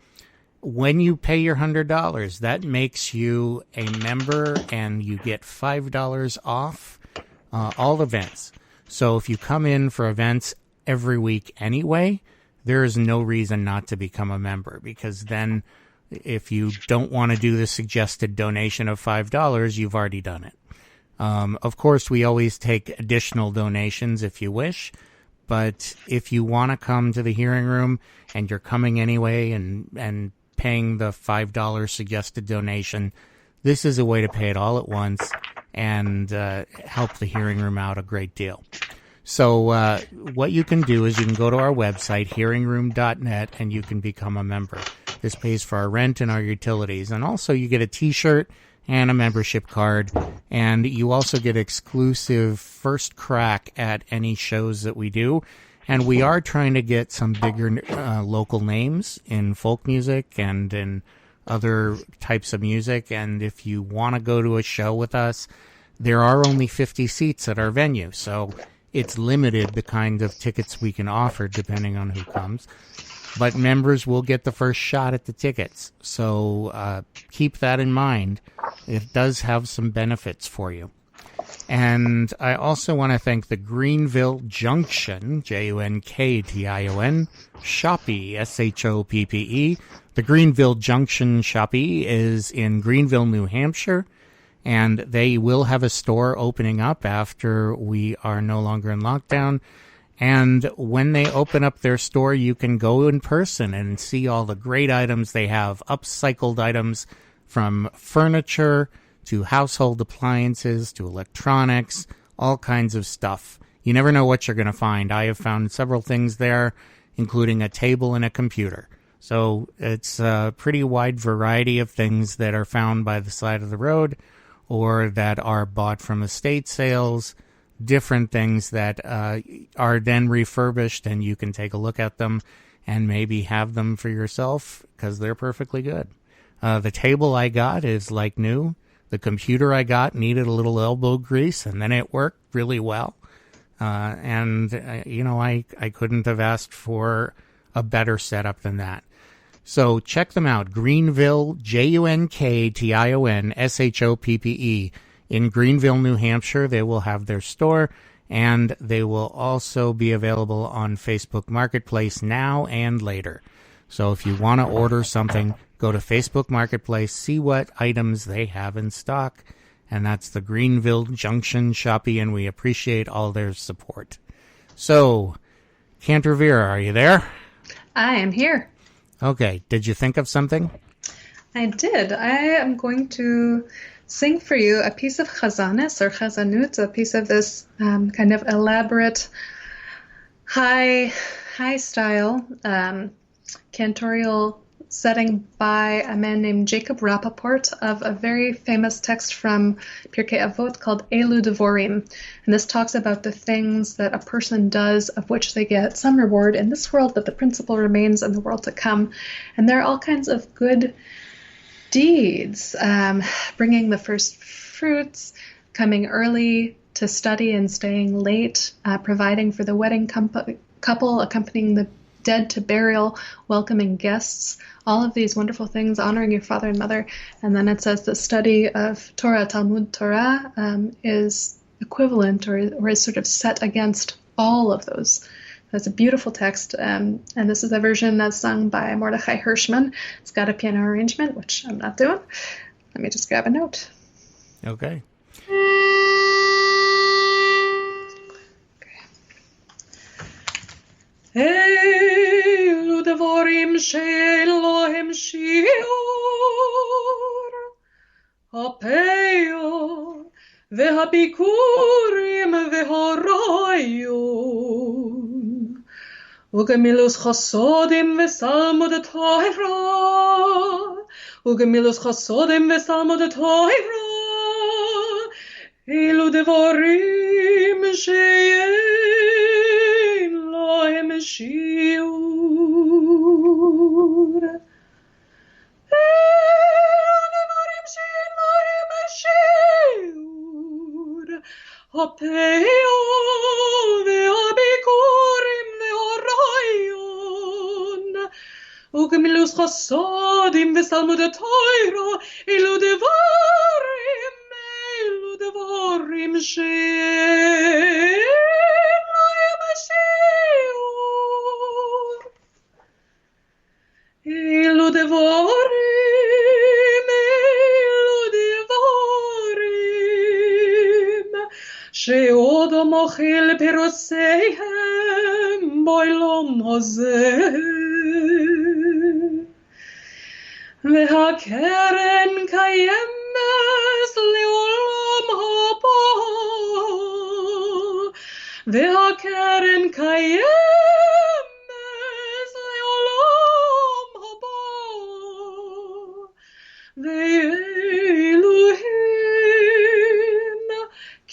Speaker 2: When you pay your $100, that makes you a member, and you get $5 off all events. So if you come in for events every week anyway, there is no reason not to become a member, because then if you don't want to do the suggested donation of $5, you've already done it. Of course, we always take additional donations if you wish, but if you want to come to the hearing room and you're coming anyway and paying the $5 suggested donation, this is a way to pay it all at once and help the hearing room out a great deal. So what you can do is you can go to our website, hearingroom.net, and you can become a member. This pays for our rent and our utilities. And also you get a t-shirt and a membership card. And you also get exclusive first crack at any shows that we do. And we are trying to get some bigger local names in folk music and in other types of music. And if you want to go to a show with us, there are only 50 seats at our venue. So it's limited the kind of tickets we can offer depending on who comes. But members will get the first shot at the tickets. So keep that in mind. It does have some benefits for you. And I also want to thank the Greenville Junction, Junction, Shoppe, Shoppe. The Greenville Junction Shoppe is in Greenville, New Hampshire, and they will have a store opening up after we are no longer in lockdown. And when they open up their store, you can go in person and see all the great items they have, upcycled items from furniture to household appliances, to electronics, all kinds of stuff. You never know what you're going to find. I have found several things there, including a table and a computer. So it's a pretty wide variety of things that are found by the side of the road or that are bought from estate sales, different things that are then refurbished, and you can take a look at them and maybe have them for yourself because they're perfectly good. The table I got is like new. The computer I got needed a little elbow grease, and then it worked really well. I couldn't have asked for a better setup than that. So check them out. Greenville, Junction, in Greenville, New Hampshire. They will have their store, and they will also be available on Facebook Marketplace now and later. So if you want to order something, go to Facebook Marketplace, see what items they have in stock, and that's the Greenville Junction Shoppe, and we appreciate all their support. So, Cantor Vera, are you there?
Speaker 3: I am here.
Speaker 2: Okay, did you think of something?
Speaker 3: I did. I am going to sing for you a piece of chazanis or chazanut, a piece of this kind of elaborate, high style cantorial setting by a man named Jacob Rappaport of a very famous text from Pirkei Avot called Elu Devorim. And this talks about the things that a person does of which they get some reward in this world, but the principle remains in the world to come. And there are all kinds of good deeds, bringing the first fruits, coming early to study and staying late, providing for the wedding couple, accompanying the dead to burial, welcoming guests, all of these wonderful things, honoring your father and mother. And then it says the study of Torah, Talmud Torah, is equivalent or is sort of set against all of those. That's a beautiful text, and this is a version that's sung by Mordechai Hirschman. It's got a piano arrangement, which I'm not doing. Let me just grab a note.
Speaker 2: Okay.
Speaker 3: Elu devorim she'en lohem shiur, ha'peyo ve'habikurim ve'horayon, ugemilus chasodim ve'salmod Torah, ugemilus chasodim ve'salmod Torah, elu devorim she'en shiur. Devarim she'en lohem shiur. Ha'peyo ve'habikurim ve'horayon. Ugemilus chasodim ve'salmod Torah. Elu devarim she'en lohem shiur. Elu devorim she'od mochil piroseihem bo'olam hazeh ve'hakeren kayemes le'olam haba ve'hakeren kayemes le'olam haba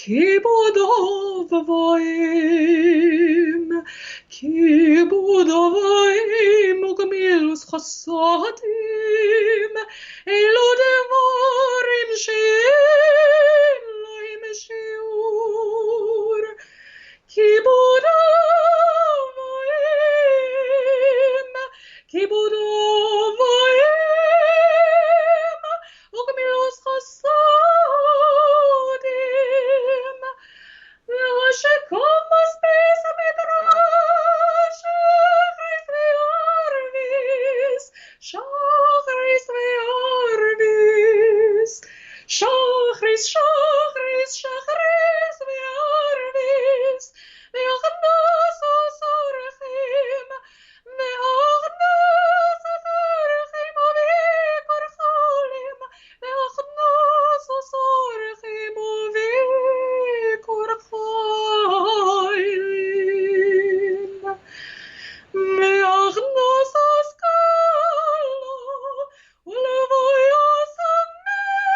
Speaker 4: כיבודו ובואים, כיבודו ובואים וגמילוס חסדים, אלו דברים שאין להם שיעור. כיבודו ובואים, כיבודו ובואים וגמילוס חסדים, והשקומוס בית המדרש, שחריס וערביס, שחריס וערביס, והכנסו סורכים, והכנסו סורכים וביקורחולים, והכנסו סורכים וביקורחולים, והכנסו סקלו ולבויו סמס,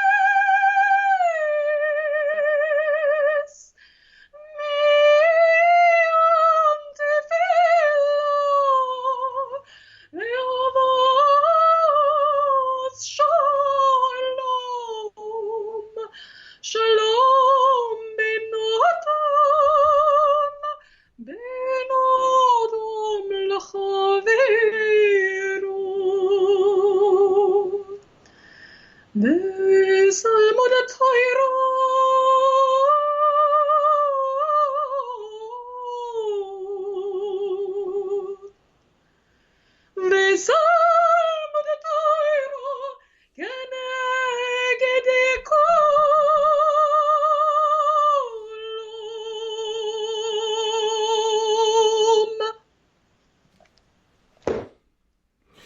Speaker 4: מיום תפילו ואבוס שלום, שלום בין אדם לחברו. וסלמוד התורה, וסלמוד התורה כנגד כולם.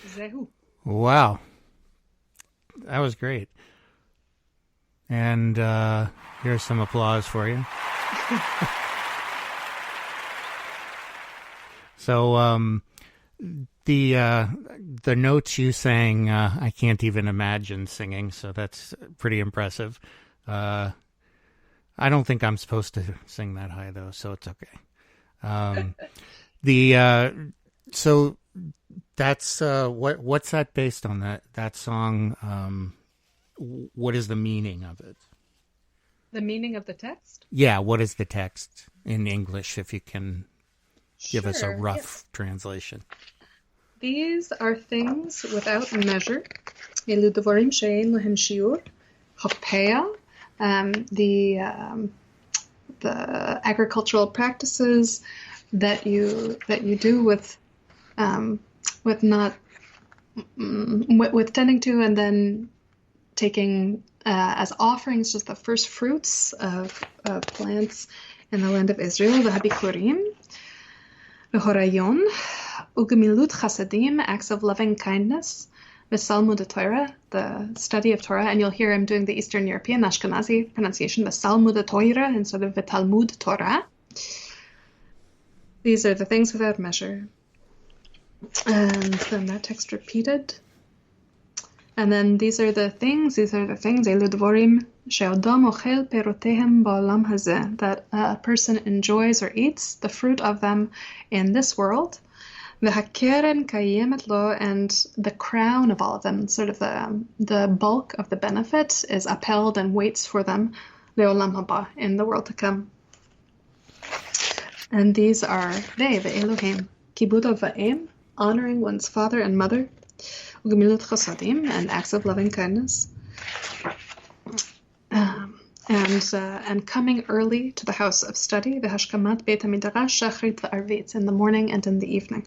Speaker 4: זהו.
Speaker 2: Wow. That was great. And here's some applause for you. So the notes you sang, I can't even imagine singing, so that's pretty impressive. I don't think I'm supposed to sing that high, though, so it's okay. So that's what's that based on? That song? What is the meaning of it?
Speaker 3: The meaning of the text?
Speaker 2: Yeah, what is the text in English, if you can give us a
Speaker 3: Sure,
Speaker 2: rough
Speaker 3: yes.
Speaker 2: translation?
Speaker 3: These are things without measure. Elu devarim she'ein lahem shiur. Hapea, the agricultural practices that you do with tending to and then taking as offerings just the first fruits of plants in the land of Israel, the habikurim, the horayon, ugemilut chasadim, acts of loving kindness, the Salmud Torah, the study of Torah, and you'll hear him doing the Eastern European Ashkenazi pronunciation, the Salmud Torah instead of the Talmud Torah. These are the things without measure. And then that text repeated. And then these are the things, Elu Dvorim she'adam ochel perotehem ba'olam hazeh, that a person enjoys or eats the fruit of them in this world. V'hakeren kayemet lo, and the crown of all of them, sort of the bulk of the benefit, is upheld and waits for them le'olam haba, in the world to come. And these are they, the Elohim, kibud ava'im, honoring one's father and mother, ugemilut chasadim, and acts of loving kindness, and coming early to the house of study, the hashkamat beit hamidrash shachrit v'arvit, in the morning and in the evening,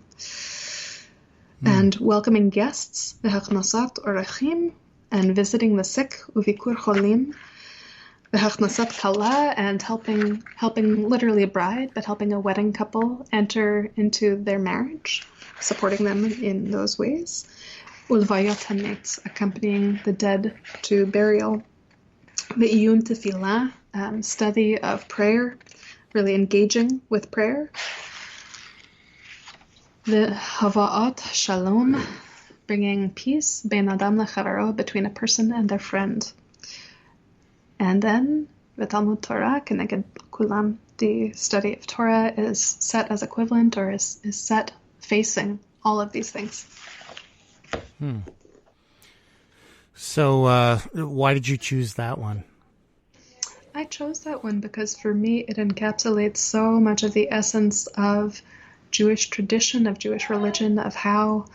Speaker 3: and welcoming guests, the hachnasat orachim, and visiting the sick, uvikur cholim, the hachnasat kala, and helping literally a bride, but helping a wedding couple enter into their marriage, supporting them in those ways. Ulvayot hamet, accompanying the dead to burial. The iyun tefillah, study of prayer, really engaging with prayer. The hava'at shalom, bringing peace, bein adam lechavaro, between a person and their friend. And then Talmud Torah, Keneged Kulam, the study of Torah is set as equivalent or is set facing all of these things.
Speaker 2: So why did you choose that one?
Speaker 3: I chose that one because for me it encapsulates so much of the essence of Jewish tradition, of Jewish religion, of how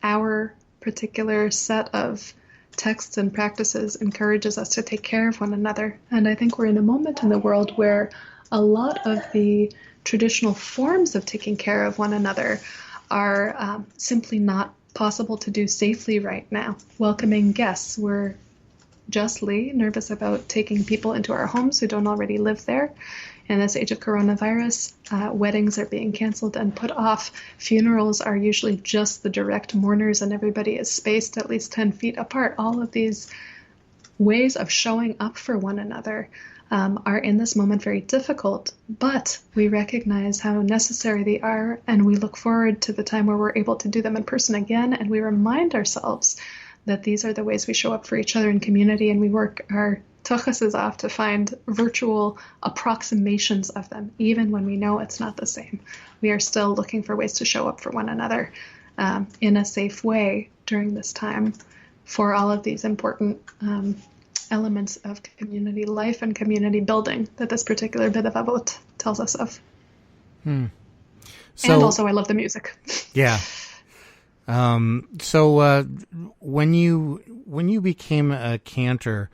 Speaker 3: our particular set of texts and practices encourages us to take care of one another. And I think we're in a moment in the world where a lot of the traditional forms of taking care of one another are simply not possible to do safely right now. Welcoming guests, we're justly nervous about taking people into our homes who don't already live there. In this age of coronavirus, weddings are being canceled and put off. Funerals are usually just the direct mourners and everybody is spaced at least 10 feet apart. All of these ways of showing up for one another are in this moment very difficult, but we recognize how necessary they are, and we look forward to the time where we're able to do them in person again, and we remind ourselves that these are the ways we show up for each other in community, and we work our tuchuses off to find virtual approximations of them, even when we know it's not the same. We are still looking for ways to show up for one another in a safe way during this time for all of these important elements of community life and community building that this particular bit of Avot tells us of.
Speaker 2: So,
Speaker 3: and also I love the music.
Speaker 2: Yeah. So when you became a cantor,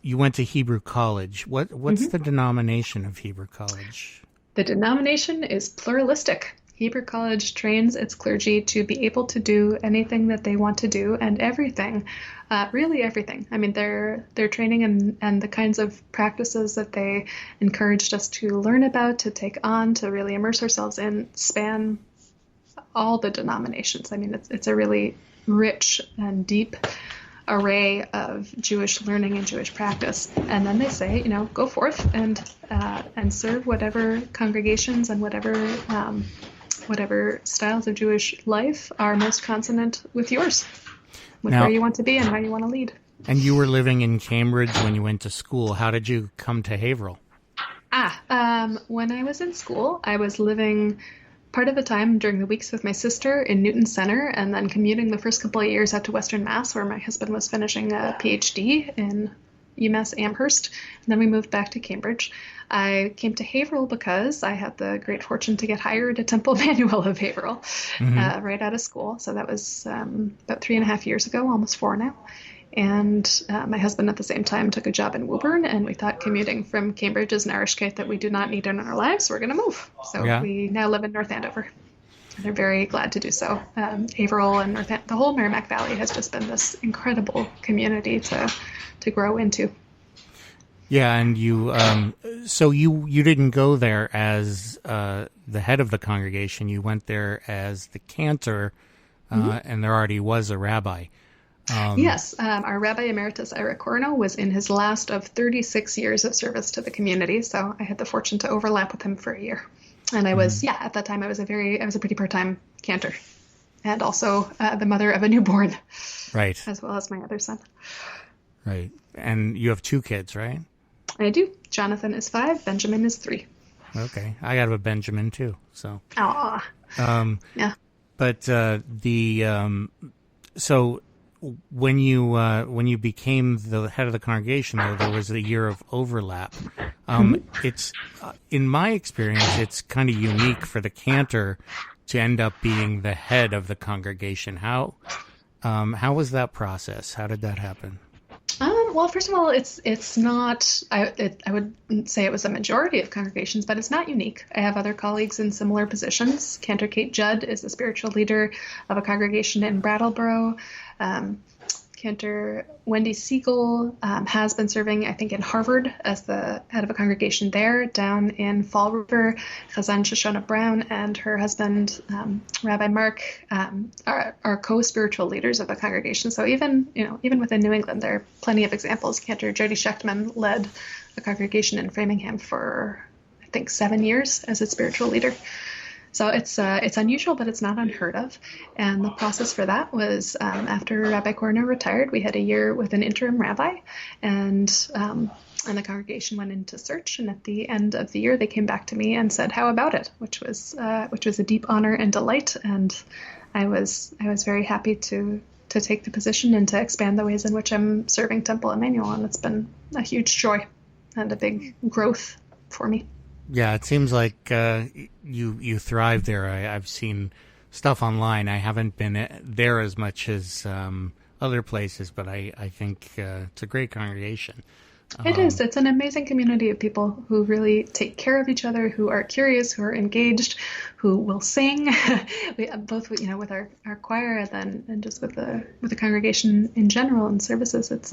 Speaker 2: you went to Hebrew College. What's the denomination of Hebrew College?
Speaker 3: The denomination is pluralistic. Hebrew College trains its clergy to be able to do anything that they want to do and everything, really everything. I mean, their training and the kinds of practices that they encouraged us to learn about, to take on, to really immerse ourselves in span all the denominations. I mean, it's a really rich and deep array of Jewish learning and Jewish practice. And then they say, go forth and serve whatever congregations and whatever styles of Jewish life are most consonant with yours, with where you want to be and how you want to lead.
Speaker 2: And you were living in Cambridge when you went to school. How did you come to Haverhill?
Speaker 3: When I was in school, I was living part of the time during the weeks with my sister in Newton Center, and then commuting the first couple of years out to Western Mass, where my husband was finishing a PhD in UMass Amherst. And then we moved back to Cambridge. I came to Haverhill because I had the great fortune to get hired at Temple Emanu-El of Haverhill right out of school. So that was about 3.5 years ago, almost 4 now. And my husband at the same time took a job in Woburn, and we thought commuting from Cambridge is an Arishkeit that we do not need in our lives. So we're going to move. So we now live in North Andover. And they're very glad to do so. Haverhill and the whole Merrimack Valley has just been this incredible community to grow into.
Speaker 2: Yeah, and you so you didn't go there as the head of the congregation. You went there as the cantor, and there already was a rabbi.
Speaker 3: Yes, our Rabbi Emeritus Ira Corno was in his last of 36 years of service to the community, so I had the fortune to overlap with him for a year. And I was, at that time I was a pretty part-time cantor, and also the mother of a newborn,
Speaker 2: right,
Speaker 3: as well as my other son.
Speaker 2: Right, and you have 2 kids, right?
Speaker 3: I do. Jonathan is 5, Benjamin is 3.
Speaker 2: Okay, I got a Benjamin too. So.
Speaker 3: Aw. Yeah.
Speaker 2: But so when you became the head of the congregation, though, there was a year of overlap. It's in my experience, it's kind of unique for the cantor to end up being the head of the congregation. How was that process? How did that happen?
Speaker 3: Well, first of all, it's not. I wouldn't say it was a majority of congregations, but it's not unique. I have other colleagues in similar positions. Cantor Kate Judd is the spiritual leader of a congregation in Brattleboro. Cantor Wendy Siegel has been serving, I think, in Harvard as the head of a congregation there. Down in Fall River, Chazan Shoshana Brown and her husband, Rabbi Mark, are co-spiritual leaders of the congregation. So even within New England, there are plenty of examples. Cantor Jody Schechtman led a congregation in Framingham for, I think, 7 years as its spiritual leader. So it's unusual, but it's not unheard of. And the process for that was after Rabbi Corno retired, we had a year with an interim rabbi, and the congregation went into search, and at the end of the year, they came back to me and said, "How about it?" which was a deep honor and delight, and I was very happy to take the position and to expand the ways in which I'm serving Temple Emanu-El, and it's been a huge joy and a big growth for me.
Speaker 2: Yeah, it seems like you thrive there. I've seen stuff online. I haven't been there as much as other places, but I think it's a great congregation.
Speaker 3: It is. It's an amazing community of people who really take care of each other, who are curious, who are engaged, who will sing. We both, with our choir and just with the congregation in general and services. It's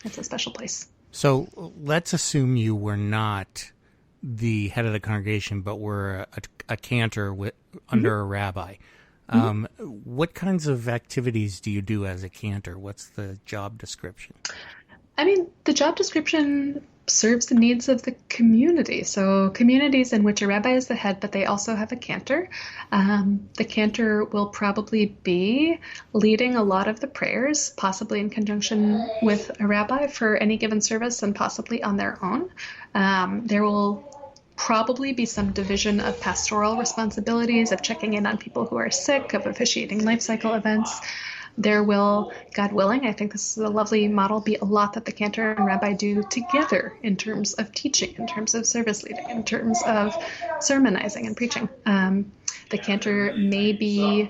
Speaker 3: it's a special place.
Speaker 2: So let's assume you were not the head of the congregation, but were a cantor under a rabbi. What kinds of activities do you do as a cantor? What's the job description?
Speaker 3: I mean, the job description serves the needs of the community. So communities in which a rabbi is the head, but they also have a cantor. The cantor will probably be leading a lot of the prayers, possibly in conjunction with a rabbi for any given service and possibly on their own. There will probably be some division of pastoral responsibilities, of checking in on people who are sick, of officiating life cycle events. There will, God willing, I think this is a lovely model, be a lot that the cantor and rabbi do together in terms of teaching, in terms of service leading, in terms of sermonizing and preaching. The cantor may be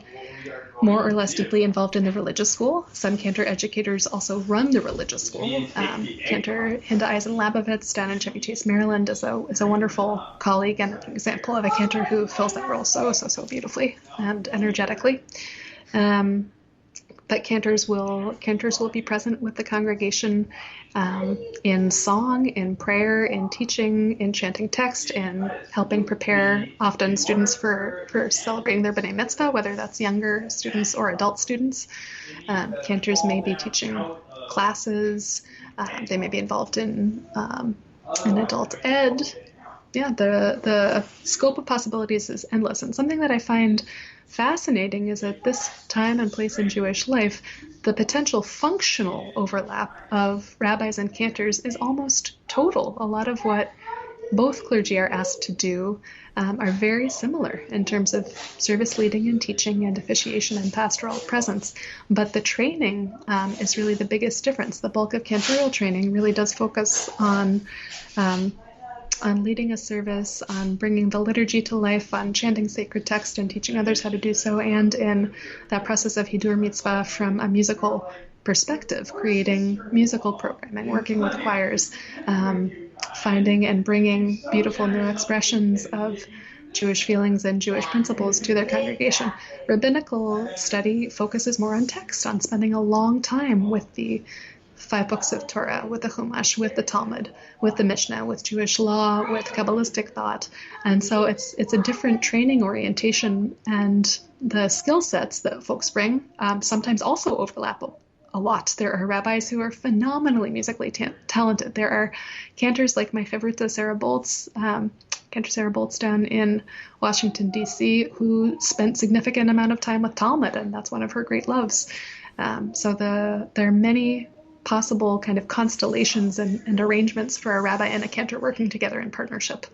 Speaker 3: more or less deeply involved in the religious school. Some cantor educators also run the religious school. Cantor Hinda Eisen-Labovitz down in Chevy Chase, Maryland is a wonderful colleague and an example of a cantor who fills that role so beautifully and energetically. But cantors will be present with the congregation in song, in prayer, in teaching, in chanting text, in helping prepare often students for celebrating their B'nai Mitzvah, whether that's younger students or adult students. Cantors may be teaching classes. They may be involved in adult ed. Yeah, the scope of possibilities is endless. And something that I find fascinating is at this time and place in Jewish life, the potential functional overlap of rabbis and cantors is almost total. A lot of what both clergy are asked to do are very similar in terms of service leading and teaching and officiation and pastoral presence. But the training is really the biggest difference. The bulk of cantorial training really does focus on leading a service, on bringing the liturgy to life, on chanting sacred text and teaching others how to do so, and in that process of Hidur Mitzvah from a musical perspective, creating musical programming, working with choirs, finding and bringing beautiful new expressions of Jewish feelings and Jewish principles to their congregation. Rabbinical study focuses more on text, on spending a long time with the 5 books of Torah, with the Chumash, with the Talmud, with the Mishnah, with Jewish law, with Kabbalistic thought. And so it's a different training orientation, and the skill sets that folks bring sometimes also overlap a lot. There are rabbis who are phenomenally musically talented. There are cantors like my favorite, Sarah Boltz, Cantor Sarah Boltz down in Washington, D.C., who spent significant amount of time with Talmud, and that's one of her great loves. So there are many possible kind of constellations and arrangements for a rabbi and a cantor working together in partnership.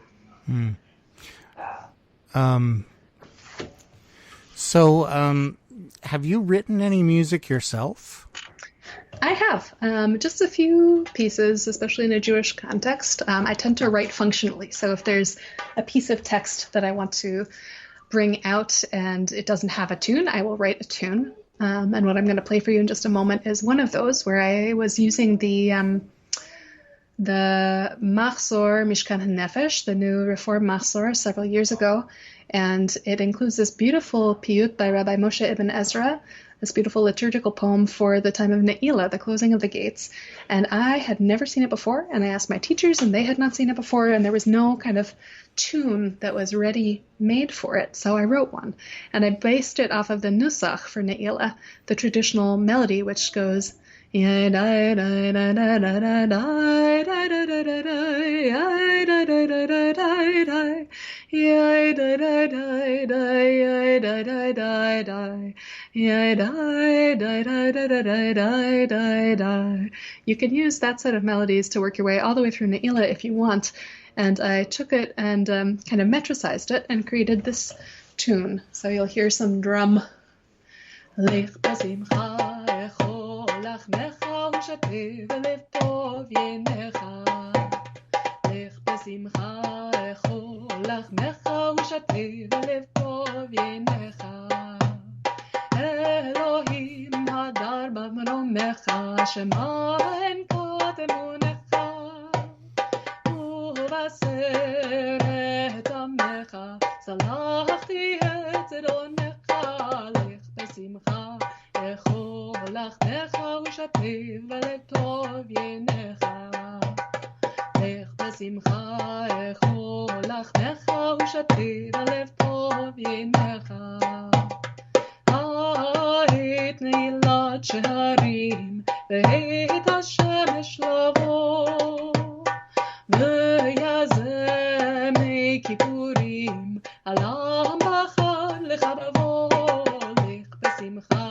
Speaker 2: So have you written any music yourself?
Speaker 3: I have. Just a few pieces, especially in a Jewish context. I tend to write functionally. So if there's a piece of text that I want to bring out and it doesn't have a tune, I will write a tune. And what I'm going to play for you in just a moment is one of those where I was using the Machzor Mishkan HaNefesh, the new Reform Machzor, several years ago. And it includes this beautiful piyut by Rabbi Moshe Ibn Ezra, this beautiful liturgical poem for the time of Ne'ilah, the closing of the gates. And I had never seen it before, and I asked my teachers, and they had not seen it before, and there was no kind of tune that was ready made for it. So I wrote one, and I based it off of the Nusach for Ne'ilah, the traditional melody, which goes, you can use that set of melodies to work your way all the way through Ne'ilah if you want. And I took it and kind of metricized it and created this tune. So you'll hear some drum. Lech b'simcha echol lachmecha u'shatev v'lev tov yenecha. Lech b'simcha echol lachmecha u'shatev v'lev tov yenecha. Elohim hadar b'mromecha shema enkat emunecha. Uvaseret amecha salachti et zidonecha. Lech b'simcha echol lachmecha u'shatev v'lev tov yenecha. Lech b'simcha echol lachmecha u'shatev v'lev tov yenecha. Ha'et ne'ilat sheharim ve'et hashemesh lavo ve'yazem kippurim alam bachar lechabavo. Lech b'simcha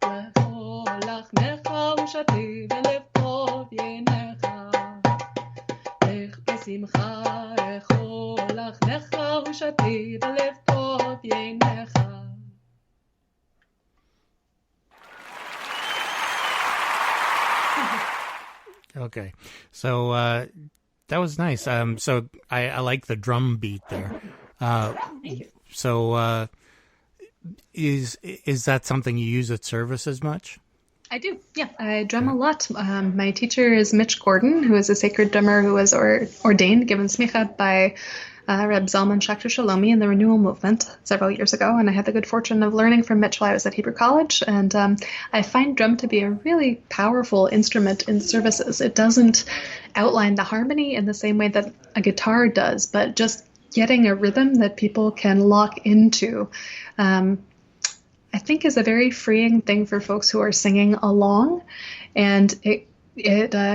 Speaker 3: echol lachmecha u'shatev v'lev tov yenecha. Lech b'simcha echol lachmecha u'shatev v'lev tov yenecha.
Speaker 2: Okay, so that was nice. So I like the drum beat there.
Speaker 3: Thank you.
Speaker 2: So is that something you use at services much?
Speaker 3: I do, yeah. I drum a lot. My teacher is Mitch Gordon, who is a sacred drummer who was ordained, given smicha by Reb Zalman Schachter Shalomi in the Renewal Movement several years ago, and I had the good fortune of learning from Mitch while I was at Hebrew College, and I find drum to be a really powerful instrument in services. It doesn't outline the harmony in the same way that a guitar does, but just getting a rhythm that people can lock into, I think is a very freeing thing for folks who are singing along, and it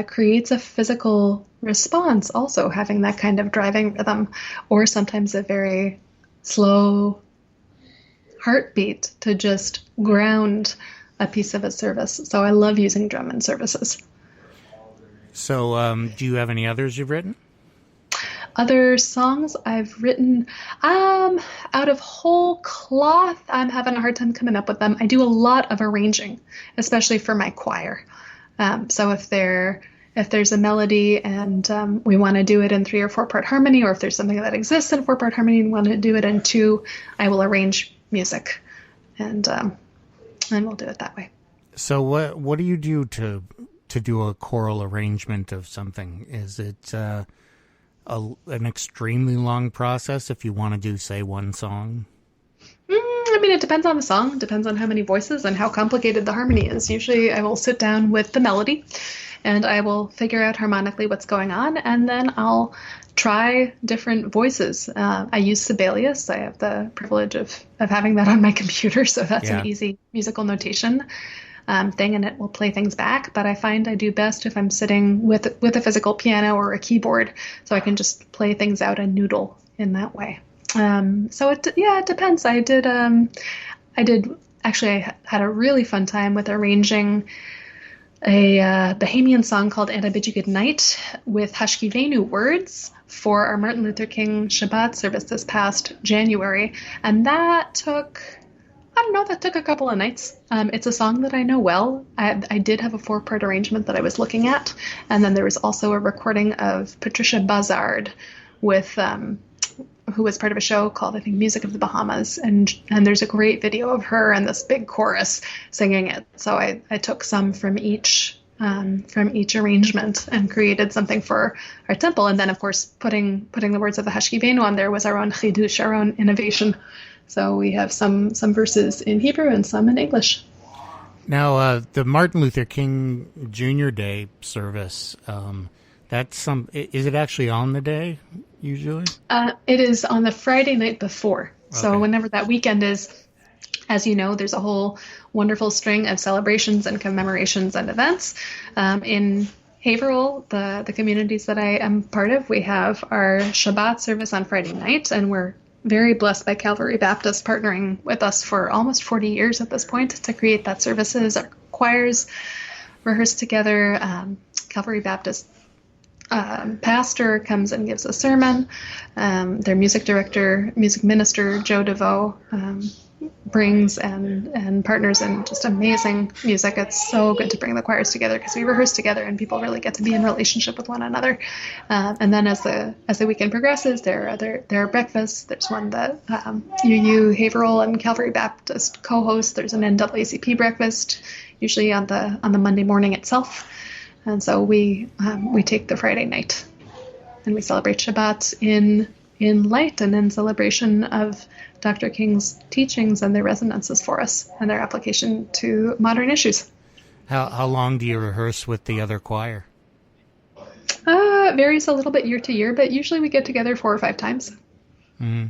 Speaker 3: creates a physical response also, having that kind of driving rhythm, or sometimes a very slow heartbeat to just ground a piece of a service. So I love using drum in services.
Speaker 2: So do you have any others you've written?
Speaker 3: Other songs I've written, out of whole cloth, I'm having a hard time coming up with them. I do a lot of arranging, especially for my choir. So if there's a melody and we want to do it in 3 or 4 part harmony, or if there's something that exists in 4 part harmony and want to do it in 2, I will arrange music, and we'll do it that way.
Speaker 2: So what do you do to do a choral arrangement of something? Is it an extremely long process if you want to do, say, one song?
Speaker 3: I mean, it depends on the song, depends on how many voices and how complicated the harmony is. Usually I will sit down with the melody and I will figure out harmonically what's going on, and then I'll try different voices. I use Sibelius. I have the privilege of having that on my computer, so that's an easy musical notation thing, and it will play things back. But I find I do best if I'm sitting with a physical piano or a keyboard, so I can just play things out and noodle in that way. So it depends. I had a really fun time with arranging a Bahamian song called And I Bid You Good Night with Hashkivenu words for our Martin Luther King Shabbat service this past January. And that took a couple of nights. It's a song that I know well. I did have a 4-part arrangement that I was looking at. And then there was also a recording of Patricia Buzzard with who was part of a show called, I think, Music of the Bahamas, and there's a great video of her and this big chorus singing it. So I took some from each arrangement and created something for our temple, and then of course putting the words of the Hashkivenu on there was our own chidush, our own innovation. So we have some verses in Hebrew and some in English.
Speaker 2: Now the Martin Luther King Jr. Day service, is it actually on the day usually?
Speaker 3: It is on the Friday night before.
Speaker 2: Okay.
Speaker 3: So whenever that weekend is, as you know, there's a whole wonderful string of celebrations and commemorations and events. In Haverhill, the communities that I am part of, we have our Shabbat service on Friday night, and we're very blessed by Calvary Baptist partnering with us for almost 40 years at this point to create that services. Our choirs rehearse together. Calvary Baptist pastor comes and gives a sermon. Their music director, music minister, Joe DeVoe, brings and partners in just amazing music. It's so good to bring the choirs together because we rehearse together and people really get to be in relationship with one another. And then as the weekend progresses, there are breakfasts. There's one that UU Haverhill and Calvary Baptist co-host. There's an NAACP breakfast, usually on the Monday morning itself. And so we take the Friday night and we celebrate Shabbat in light and in celebration of Dr. King's teachings and their resonances for us and their application to modern issues.
Speaker 2: How long do you rehearse with the other choir?
Speaker 3: Varies a little bit year to year, but usually we get together 4 or 5 times.
Speaker 2: Mm-hmm.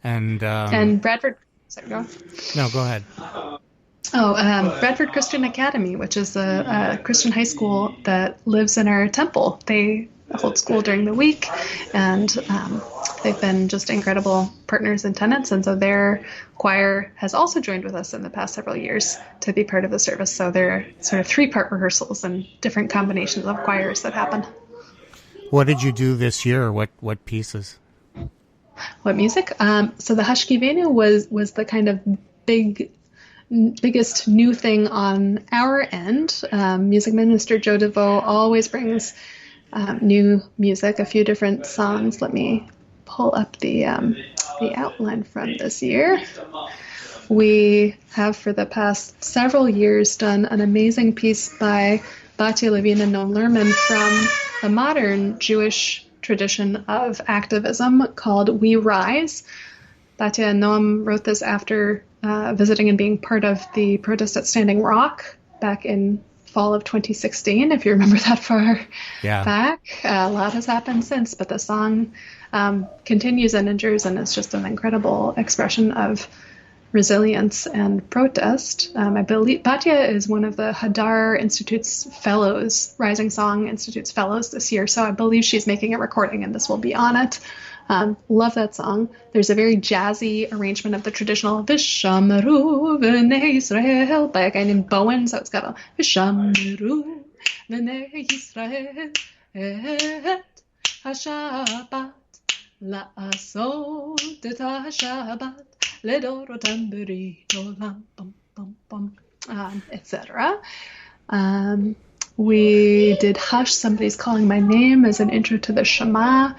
Speaker 3: And Bradford. Sorry, go on.
Speaker 2: No, go ahead.
Speaker 3: Bradford Christian Academy, which is a Christian high school that lives in our temple. They hold school during the week, and they've been just incredible partners and tenants. And so their choir has also joined with us in the past several years to be part of the service. So there are sort of 3-part rehearsals and different combinations of choirs that happen.
Speaker 2: What did you do this year? What pieces?
Speaker 3: What music? So the Hashkivenu was the kind of biggest new thing on our end. Music minister Joe DeVoe always brings new music, a few different songs. Let me pull up the outline from this year. We have for the past several years done an amazing piece by Batya Levine and Noam Lerman from the modern Jewish tradition of activism called We Rise. Batya and Noam wrote this after visiting and being part of the protest at Standing Rock back in fall of 2016, if you remember that far back. A lot has happened since, but the song continues and endures, and it's just an incredible expression of resilience and protest. I believe Batya is one of the Hadar Institute's fellows, Rising Song Institute's fellows this year, so I believe she's making a recording, and this will be on it. Love that song. There's a very jazzy arrangement of the traditional Vishamru V'nei Yisrael by a guy named Bowen. So it's got a Vishamru V'nei Yisrael Et HaShabbat La'asot Et HaShabbat Ledorotam B'ritolam Bum Bum Bum, etc. We did Hush, Somebody's Calling My Name as an intro to the Shema.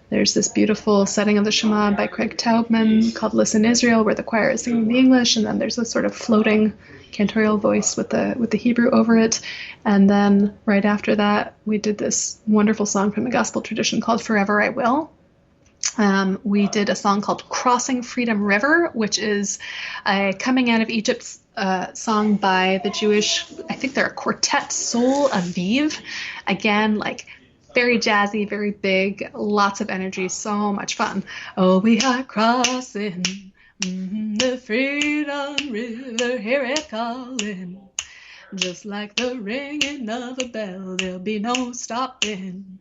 Speaker 3: There's this beautiful setting of the Shema by Craig Taubman called Listen Israel, where the choir is singing the English, and then there's a sort of floating cantorial voice with the Hebrew over it. And then right after that, we did this wonderful song from the gospel tradition called Forever I Will. We did a song called Crossing Freedom River, which is a coming out of Egypt song by the Jewish, I think they're a quartet, Sol Aviv. Again, like very jazzy, very big, lots of energy, so much fun. Oh, we are crossing the freedom river, hear it calling. Just like the ringing of a bell, there'll be no stopping.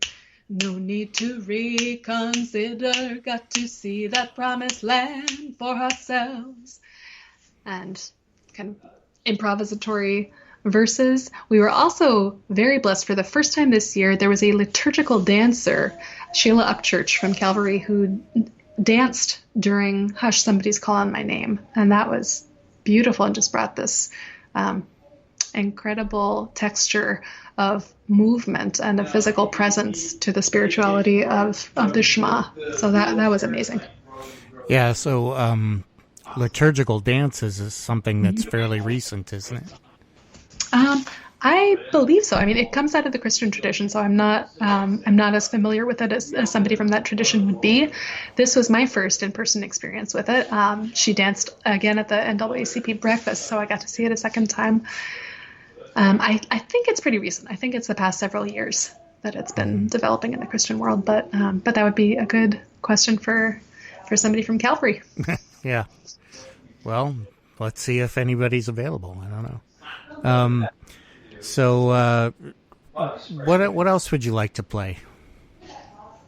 Speaker 3: No need to reconsider, got to see that promised land for ourselves. And kind of improvisatory verses. We were also very blessed. For the first time this year, there was a liturgical dancer, Sheila Upchurch from Calvary, who danced during Hush, Somebody's Calling My Name. And that was beautiful and just brought this incredible texture of movement and a physical presence to the spirituality of the Shema. So that was amazing.
Speaker 2: Yeah, so liturgical dances is something that's fairly recent, isn't it?
Speaker 3: I believe so. I mean, it comes out of the Christian tradition, so I'm not as familiar with it as somebody from that tradition would be. This was my first in-person experience with it. She danced again at the NAACP breakfast, so I got to see it a second time. I think it's pretty recent. I think it's the past several years that it's been developing in the Christian world, but that would be a good question for somebody from Calvary.
Speaker 2: Yeah. Well, let's see if anybody's available. I don't know. So what else would you like to play?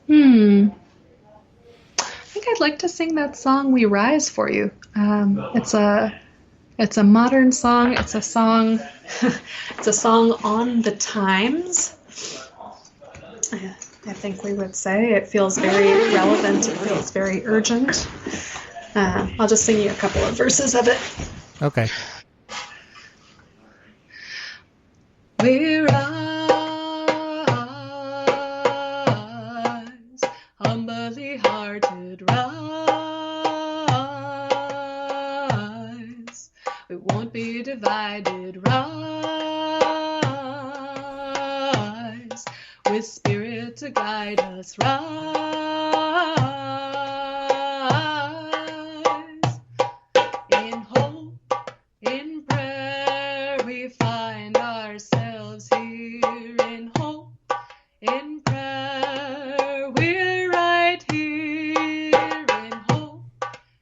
Speaker 3: I think I'd like to sing that song "We Rise" for you. It's a It's a modern song. It's a song. It's a song on the times. I think we would say it feels very relevant. It feels very urgent. I'll just sing you a couple of verses of it.
Speaker 2: Okay.
Speaker 3: We rise, humbly hearted rise. We won't be divided, rise. With spirit to guide us, rise. In hope, in prayer, we find ourselves here. In hope, in prayer, we're right here. In hope,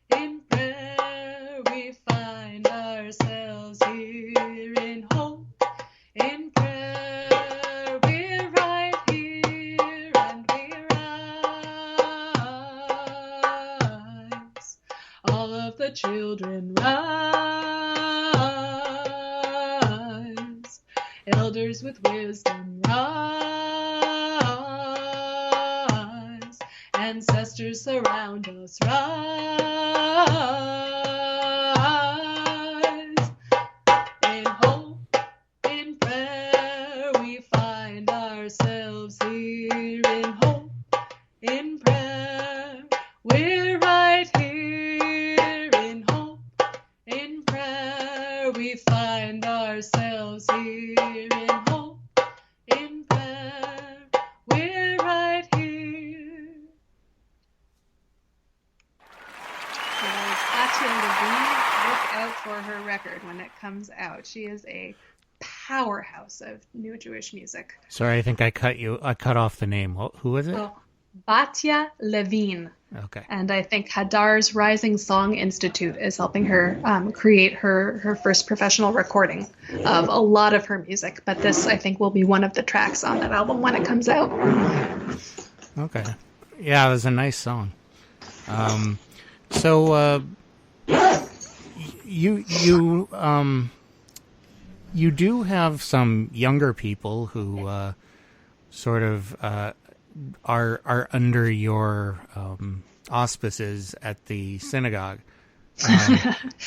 Speaker 3: in prayer, we find ourselves here. In hope, in prayer, we're right here, and we rise. All of the children rise. Elders with wisdom rise. Ancestors surround us, rise. In hope, in prayer, we find ourselves here. In hope, in prayer, we're right here. In hope, in prayer, we find ourselves here. In hope, in prayer, we're right here. So there's Atia Levine. Look out for her record when it comes out. She is a powerhouse of new Jewish music.
Speaker 2: Sorry, I think I cut off the name. Who is it?
Speaker 3: Oh, Batya Levine.
Speaker 2: Okay.
Speaker 3: And I think Hadar's Rising Song Institute is helping her create her first professional recording of a lot of her music. But this, I think, will be one of the tracks on that album when it comes out.
Speaker 2: Okay. Yeah, it was a nice song. So you do have some younger people who sort of are under your auspices at the synagogue.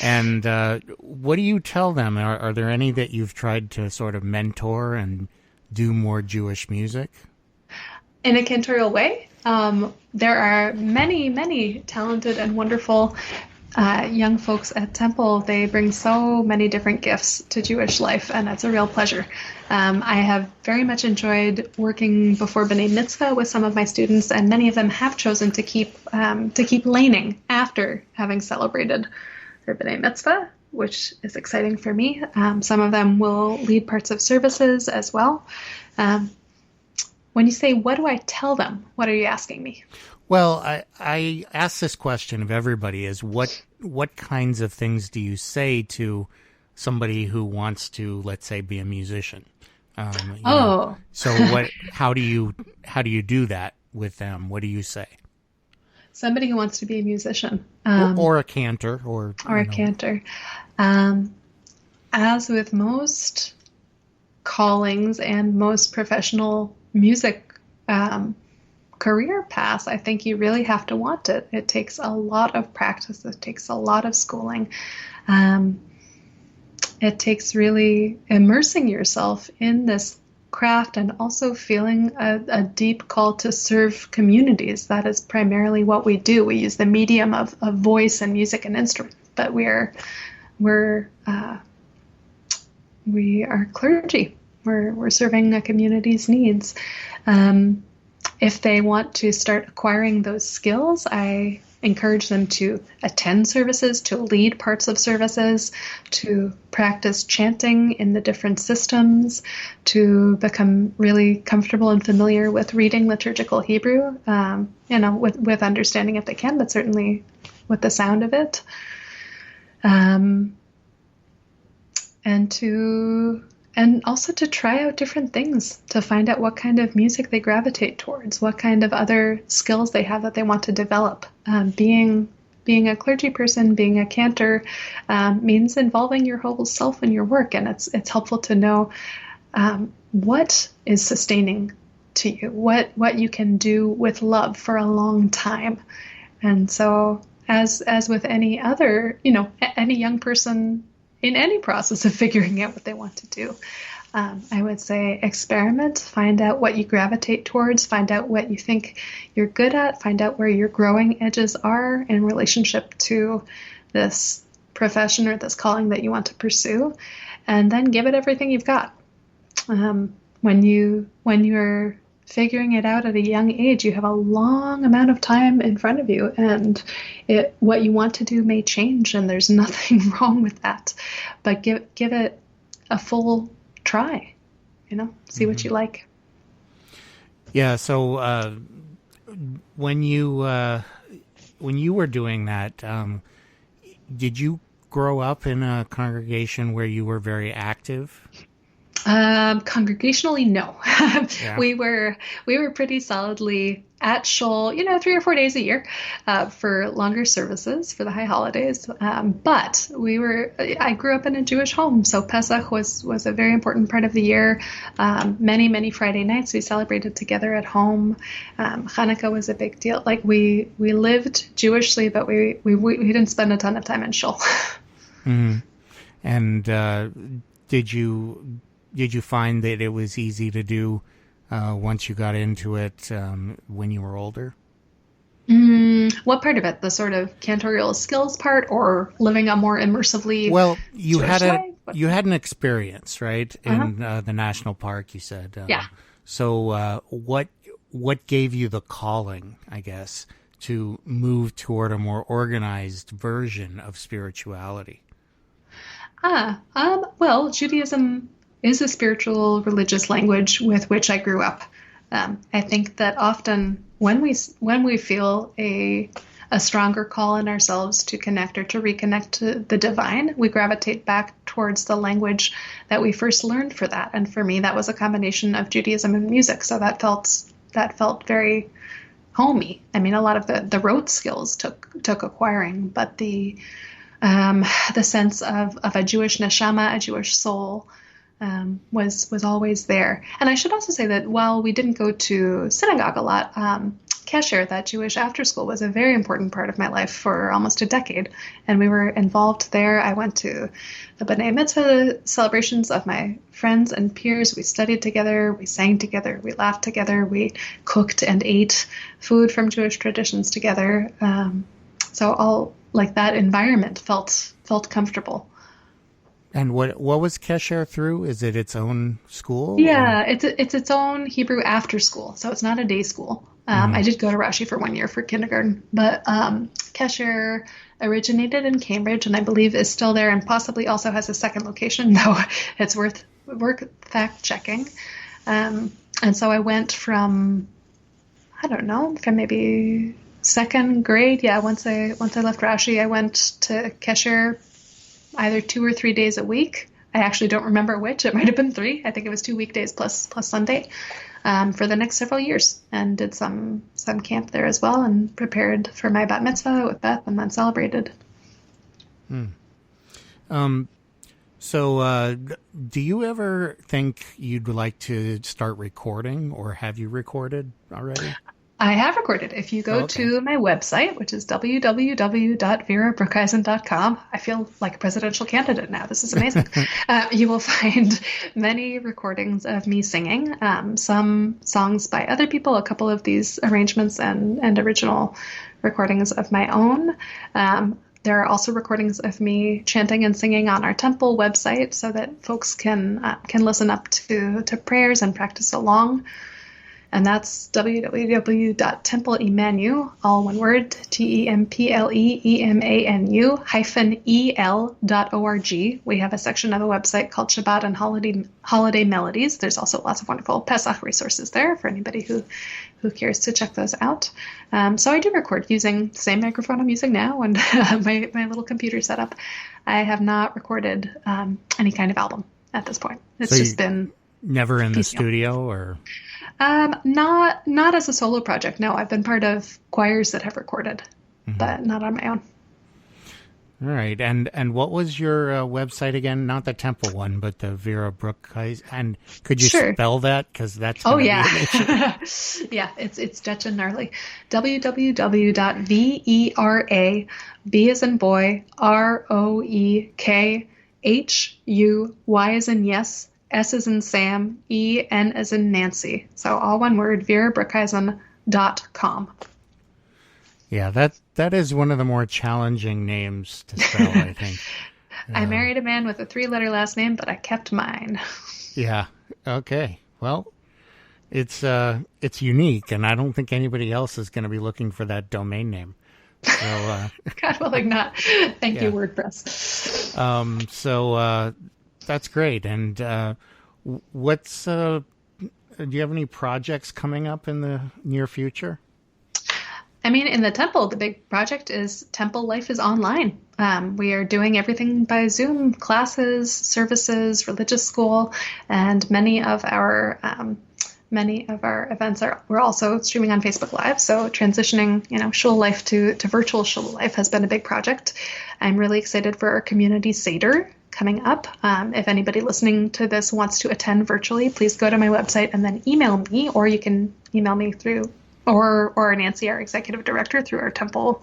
Speaker 2: And what do you tell them? Are there any that you've tried to sort of mentor and do more Jewish music?
Speaker 3: In a cantorial way, there are many, many talented and wonderful young folks at Temple. They bring so many different gifts to Jewish life, and it's a real pleasure. I have very much enjoyed working before B'nai Mitzvah with some of my students, and many of them have chosen to keep laning after having celebrated their B'nai Mitzvah, which is exciting for me. Some of them will lead parts of services as well. When you say, what do I tell them? What are you asking me?
Speaker 2: Well, I ask this question of everybody: is what kinds of things do you say to somebody who wants to, let's say, be a musician? So how do you do that with them? What do you say?
Speaker 3: Somebody who wants to be a musician,
Speaker 2: or a cantor, or
Speaker 3: a cantor. As with most callings and most professional music career paths, I think you really have to want it. It takes a lot of practice. It takes a lot of schooling. It takes really immersing yourself in this craft and also feeling a deep call to serve communities. That is primarily what we do. We use the medium of voice and music and instrument, but we are clergy. We're serving a community's needs. If they want to start acquiring those skills, I encourage them to attend services, to lead parts of services, to practice chanting in the different systems, to become really comfortable and familiar with reading liturgical Hebrew, with understanding if they can, but certainly with the sound of it. And also to try out different things, to find out what kind of music they gravitate towards, what kind of other skills they have that they want to develop. Being being a clergy person, being a cantor, means involving your whole self in your work. And it's helpful to know what is sustaining to you, what you can do with love for a long time. And so as with any other, any young person in any process of figuring out what they want to do, I would say experiment, find out what you gravitate towards, find out what you think you're good at, find out where your growing edges are in relationship to this profession or this calling that you want to pursue, and then give it everything you've got. When you're figuring it out at a young age, you have a long amount of time in front of you, and what you want to do may change, and there's nothing wrong with that. But give it a full try, see what you like.
Speaker 2: Yeah. So when you were doing that, did you grow up in a congregation where you were very active?
Speaker 3: Congregationally, no.
Speaker 2: Yeah.
Speaker 3: We were pretty solidly at Shoal, 3 or 4 days a year, for longer services for the high holidays. But I grew up in a Jewish home, so Pesach was a very important part of the year. Many Friday nights we celebrated together at home. Hanukkah was a big deal. Like we lived Jewishly, but we didn't spend a ton of time in Shoal.
Speaker 2: Mm-hmm. And did you find that it was easy to do once you got into it when you were older?
Speaker 3: What part of it? The sort of cantorial skills part, or living a more immersively?
Speaker 2: Well, you
Speaker 3: Jewish
Speaker 2: had an experience, right, in the national park. You said,
Speaker 3: yeah.
Speaker 2: So, what gave you the calling, I guess, to move toward a more organized version of spirituality?
Speaker 3: Well, Judaism is a spiritual religious language with which I grew up. I think that often when we feel a stronger call in ourselves to connect or to reconnect to the divine, we gravitate back towards the language that we first learned for that. And for me, that was a combination of Judaism and music. So that felt very homey. I mean, a lot of the rote skills took acquiring, but the sense of a Jewish neshama, a Jewish soul, was always there. And I should also say that while we didn't go to synagogue a lot, Kesher, that Jewish after school, was a very important part of my life for almost a decade. And we were involved there. I went to the B'nai Mitzvah celebrations of my friends and peers. We studied together. We sang together. We laughed together. We cooked and ate food from Jewish traditions together. So all like that environment felt comfortable.
Speaker 2: And what was Kesher through? Is it its own school?
Speaker 3: Yeah, it's its own Hebrew after school, so it's not a day school. I did go to Rashi for 1 year for kindergarten, but Kesher originated in Cambridge, and I believe is still there, and possibly also has a second location, though it's worth fact checking. And so I went from maybe second grade. Yeah, once I left Rashi, I went to Kesher either 2 or 3 days a week. I actually don't remember which. It might have been 3. I think it was 2 weekdays plus Sunday, for the next several years, and did some camp there as well, and prepared for my bat mitzvah with Beth, and then celebrated.
Speaker 2: So do you ever think you'd like to start recording, or have you recorded already?
Speaker 3: I have recorded. If you go to my website, which is www.verabroekhuysen.com, I feel like a presidential candidate now. This is amazing. You will find many recordings of me singing, some songs by other people, a couple of these arrangements and original recordings of my own. There are also recordings of me chanting and singing on our temple website so that folks can listen up to prayers and practice along. And that's www.Temple Emanu, all one word, TempleEmanu-el.org. We have a section of the website called Shabbat and Holiday Melodies. There's also lots of wonderful Pesach resources there for anybody who cares to check those out. So I do record using the same microphone I'm using now and my little computer setup. I have not recorded any kind of album at this point. It's just been
Speaker 2: never in
Speaker 3: piecemeal.
Speaker 2: The studio, or?
Speaker 3: Not as a solo project. No, I've been part of choirs that have recorded, but not on my own.
Speaker 2: All right. And what was your website again? Not the Temple one, but the Vera Broekhuysen. And could you
Speaker 3: Sure.
Speaker 2: spell that? Because that's
Speaker 3: Oh,
Speaker 2: gonna be
Speaker 3: yeah.
Speaker 2: an issue.
Speaker 3: Yeah, it's Dutch and gnarly. www.vera, B as in boy, Roekhuysen, Y as in yes, S as in Sam, N as in Nancy. So all one word, verabroekhuysen.com.
Speaker 2: Yeah, that is one of the more challenging names to spell, I think.
Speaker 3: I married a man with a 3-letter last name, but I kept mine.
Speaker 2: Yeah. Okay. Well, it's unique, and I don't think anybody else is going to be looking for that domain name. So,
Speaker 3: God willing not. Thank
Speaker 2: Yeah.
Speaker 3: you, WordPress.
Speaker 2: so that's great. And what's do you have any projects coming up in the near future?
Speaker 3: I mean, in the Temple, the big project is Temple Life is online. We are doing everything by Zoom, classes, services, religious school, and many of our events we're also streaming on Facebook Live. So transitioning, shul life to virtual shul life has been a big project. I'm really excited for our community Seder coming up. If anybody listening to this wants to attend virtually, please go to my website and then email me, or you can email me through or Nancy, our executive director, through our Temple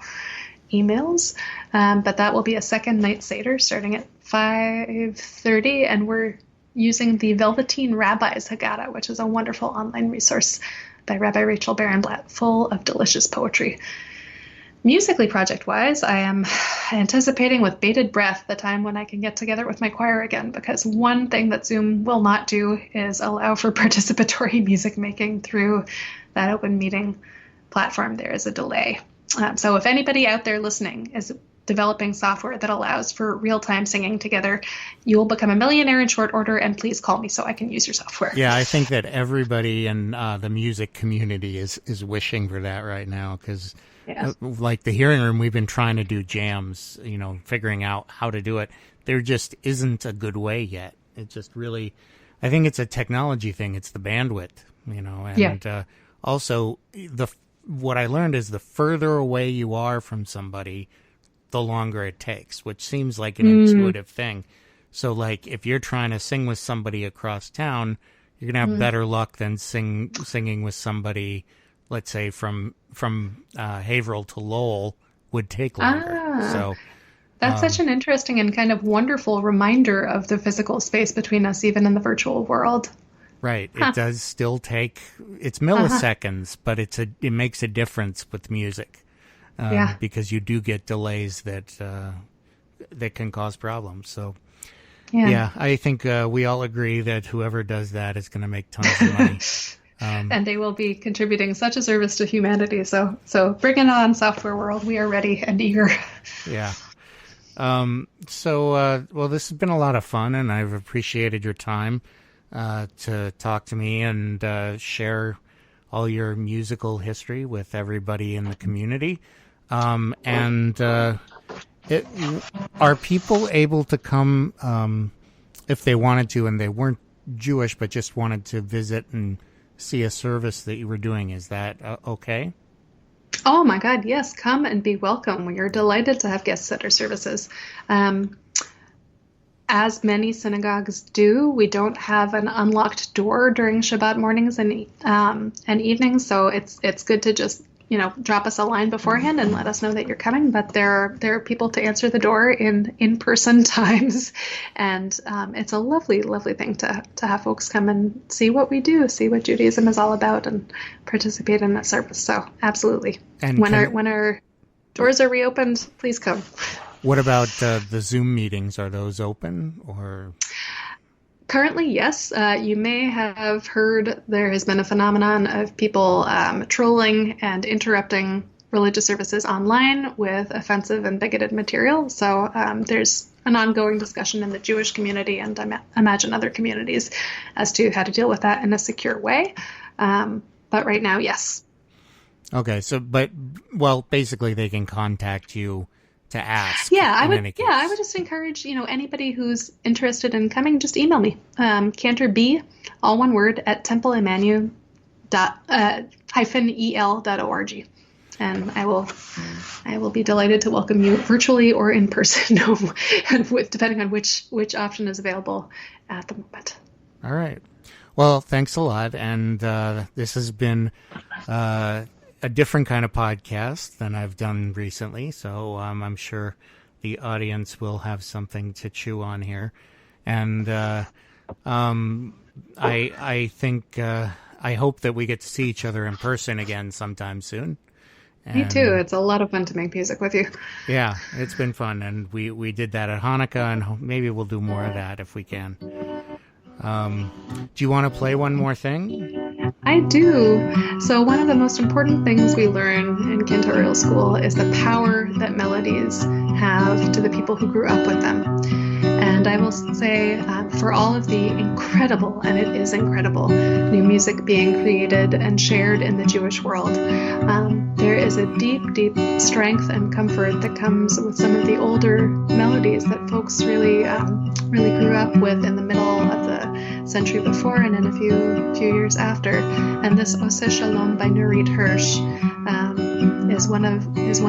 Speaker 3: emails. But that will be a second night Seder starting at 5:30, and we're using the Velveteen Rabbi's Haggadah, which is a wonderful online resource by Rabbi Rachel Barenblatt, full of delicious poetry. Musically, project-wise, I am anticipating with bated breath the time when I can get together with my choir again, because one thing that Zoom will not do is allow for participatory music making through that open meeting platform. There is a delay. So if anybody out there listening is developing software that allows for real-time singing together, you will become a millionaire in short order, and please call me so I can use your software.
Speaker 2: Yeah, I think that everybody in the music community is wishing for that right now, because like the hearing room, we've been trying to do jams, figuring out how to do it. There just isn't a good way yet. It just really, I think it's a technology thing. It's the bandwidth, and also what I learned is the further away you are from somebody, the longer it takes, which seems like an intuitive thing. So like if you're trying to sing with somebody across town, you're going to have better luck than singing with somebody, let's say from Haverhill to Lowell would take longer. So
Speaker 3: that's such an interesting and kind of wonderful reminder of the physical space between us, even in the virtual world.
Speaker 2: Right. It does still take, it's milliseconds, but it makes a difference with music. Because you do get delays that can cause problems. So, I think we all agree that whoever does that is going to make tons of money.
Speaker 3: And they will be contributing such a service to humanity. So bring it on, software world. We are ready and eager.
Speaker 2: Yeah. Well, this has been a lot of fun, and I've appreciated your time to talk to me and share all your musical history with everybody in the community. Are people able to come if they wanted to and they weren't Jewish but just wanted to visit and see a service that you were doing? Is that okay?
Speaker 3: Oh my God, yes. Come and be welcome. We are delighted to have guests at our services. As many synagogues do, we don't have an unlocked door during Shabbat mornings and evenings, so it's good to just drop us a line beforehand and let us know that you're coming. But there are people to answer the door in-person times, and it's a lovely, lovely thing to have folks come and see what we do, see what Judaism is all about, and participate in that service. So absolutely, and when our doors are reopened, please come.
Speaker 2: What about the Zoom meetings? Are those open or?
Speaker 3: Currently, yes. You may have heard there has been a phenomenon of people trolling and interrupting religious services online with offensive and bigoted material. So there's an ongoing discussion in the Jewish community and I imagine other communities as to how to deal with that in a secure way. But right now, yes.
Speaker 2: Okay. So, basically they can contact you to ask.
Speaker 3: I would just encourage, anybody who's interested in coming, just email me. Cantor B, all one word, at Temple Emanu-El.org. And I will be delighted to welcome you virtually or in person, depending on which option is available at the moment.
Speaker 2: All right. Well, thanks a lot. And this has been a different kind of podcast than I've done recently. So I'm sure the audience will have something to chew on here. And I think I hope that we get to see each other in person again sometime soon.
Speaker 3: Me too. It's a lot of fun to make music with you.
Speaker 2: Yeah, it's been fun, and we did that at Hanukkah, and maybe we'll do more of that if we can. Do you want to play one more thing?
Speaker 3: I do. So one of the most important things we learn in cantorial school is the power that melodies have to the people who grew up with them. And I will say, for all of the incredible, and it is incredible, new music being created and shared in the Jewish world, there is a deep, deep strength and comfort that comes with some of the older melodies that folks really grew up with in the middle of the century before and in a few years after. And this Oseh Shalom by Nurit Hirsch is one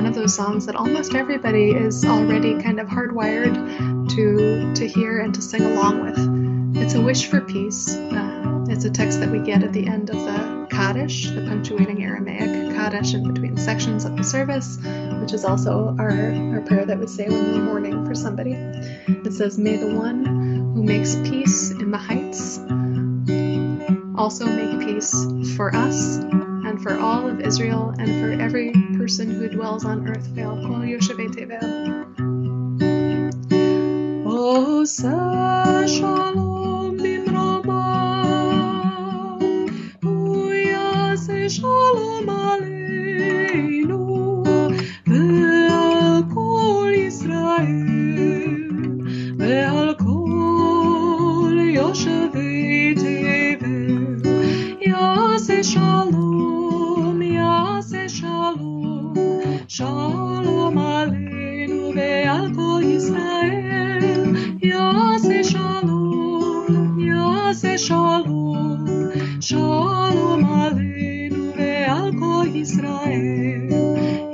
Speaker 3: of those songs that almost everybody is already kind of hardwired to hear and to sing along with. It's a wish for peace. It's a text that we get at the end of the Kaddish, the punctuating Aramaic Kaddish in between sections of the service, which is also our prayer that we say when we're mourning for somebody. It says, "May the one who makes peace in the heights also make peace for us and for all of Israel and for every person who dwells on earth. Ve'al kol yoshevei tevel." Oseh shalom bimrama, uyaseh shalom aleinu, ve'al kol Yisrael, ve'al kol yoshevei tevel. Yaseh shalom, yaseh shalom, shalom aleinu, ve'al kol Yisrael. Yaseh shalom, yaseh shalom, shalom aleinu ve'al kol Yisrael.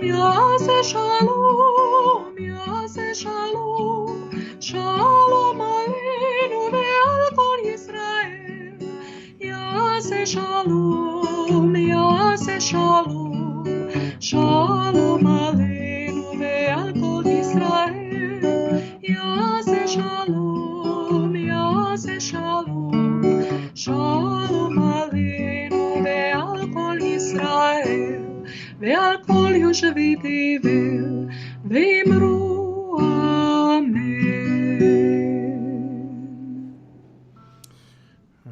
Speaker 3: Yaseh shalom, yaseh shalom, shalom aleinu ve'al kol Yisrael. Yaseh shalom, yaseh shalom, shalom aleinu ve'al kol Yisrael. Yaseh shalom, yaseh shalom, shalom aleinu ve'al kol Yisrael, ve'al kol yoshevei tevel, ve'imru amen.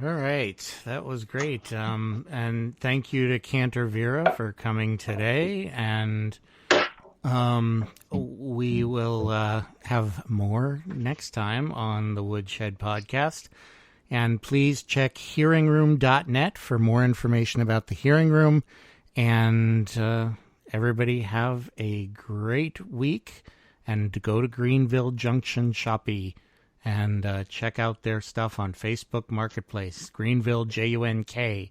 Speaker 2: All right, that was great. And thank you to Cantor Vera for coming today. And we will have more next time on the Woodshed podcast. And please check hearingroom.net for more information about the Hearing Room. And everybody have a great week. And go to Greenville Junction Shoppy and check out their stuff on Facebook Marketplace. Greenville, JUNKTIONSHOPPE,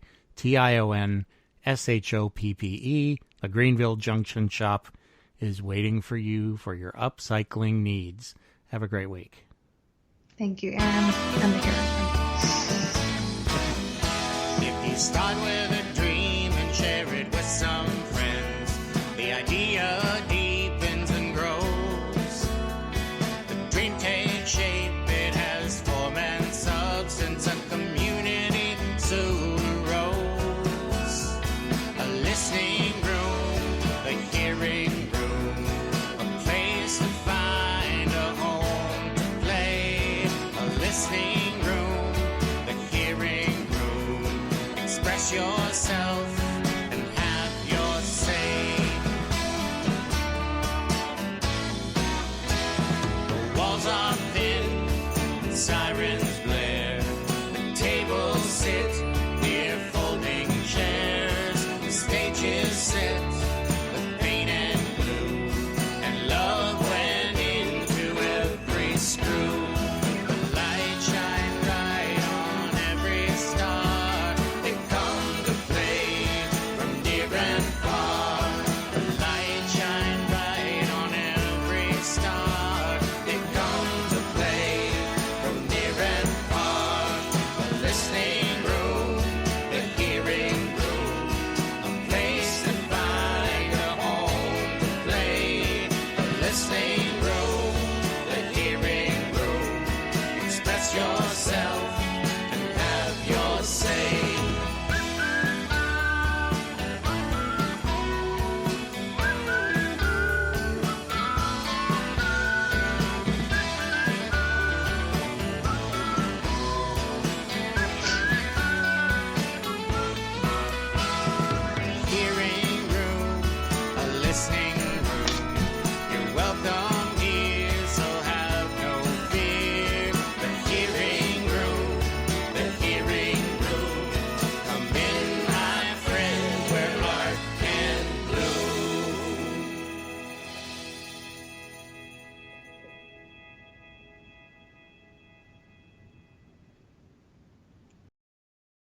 Speaker 2: the Greenville Junction Shop is waiting for you for your upcycling needs. Have a great week.
Speaker 3: Thank you, Aaron, and the Hearing Room.
Speaker 1: If you start with a dream and share it with some friends, the idea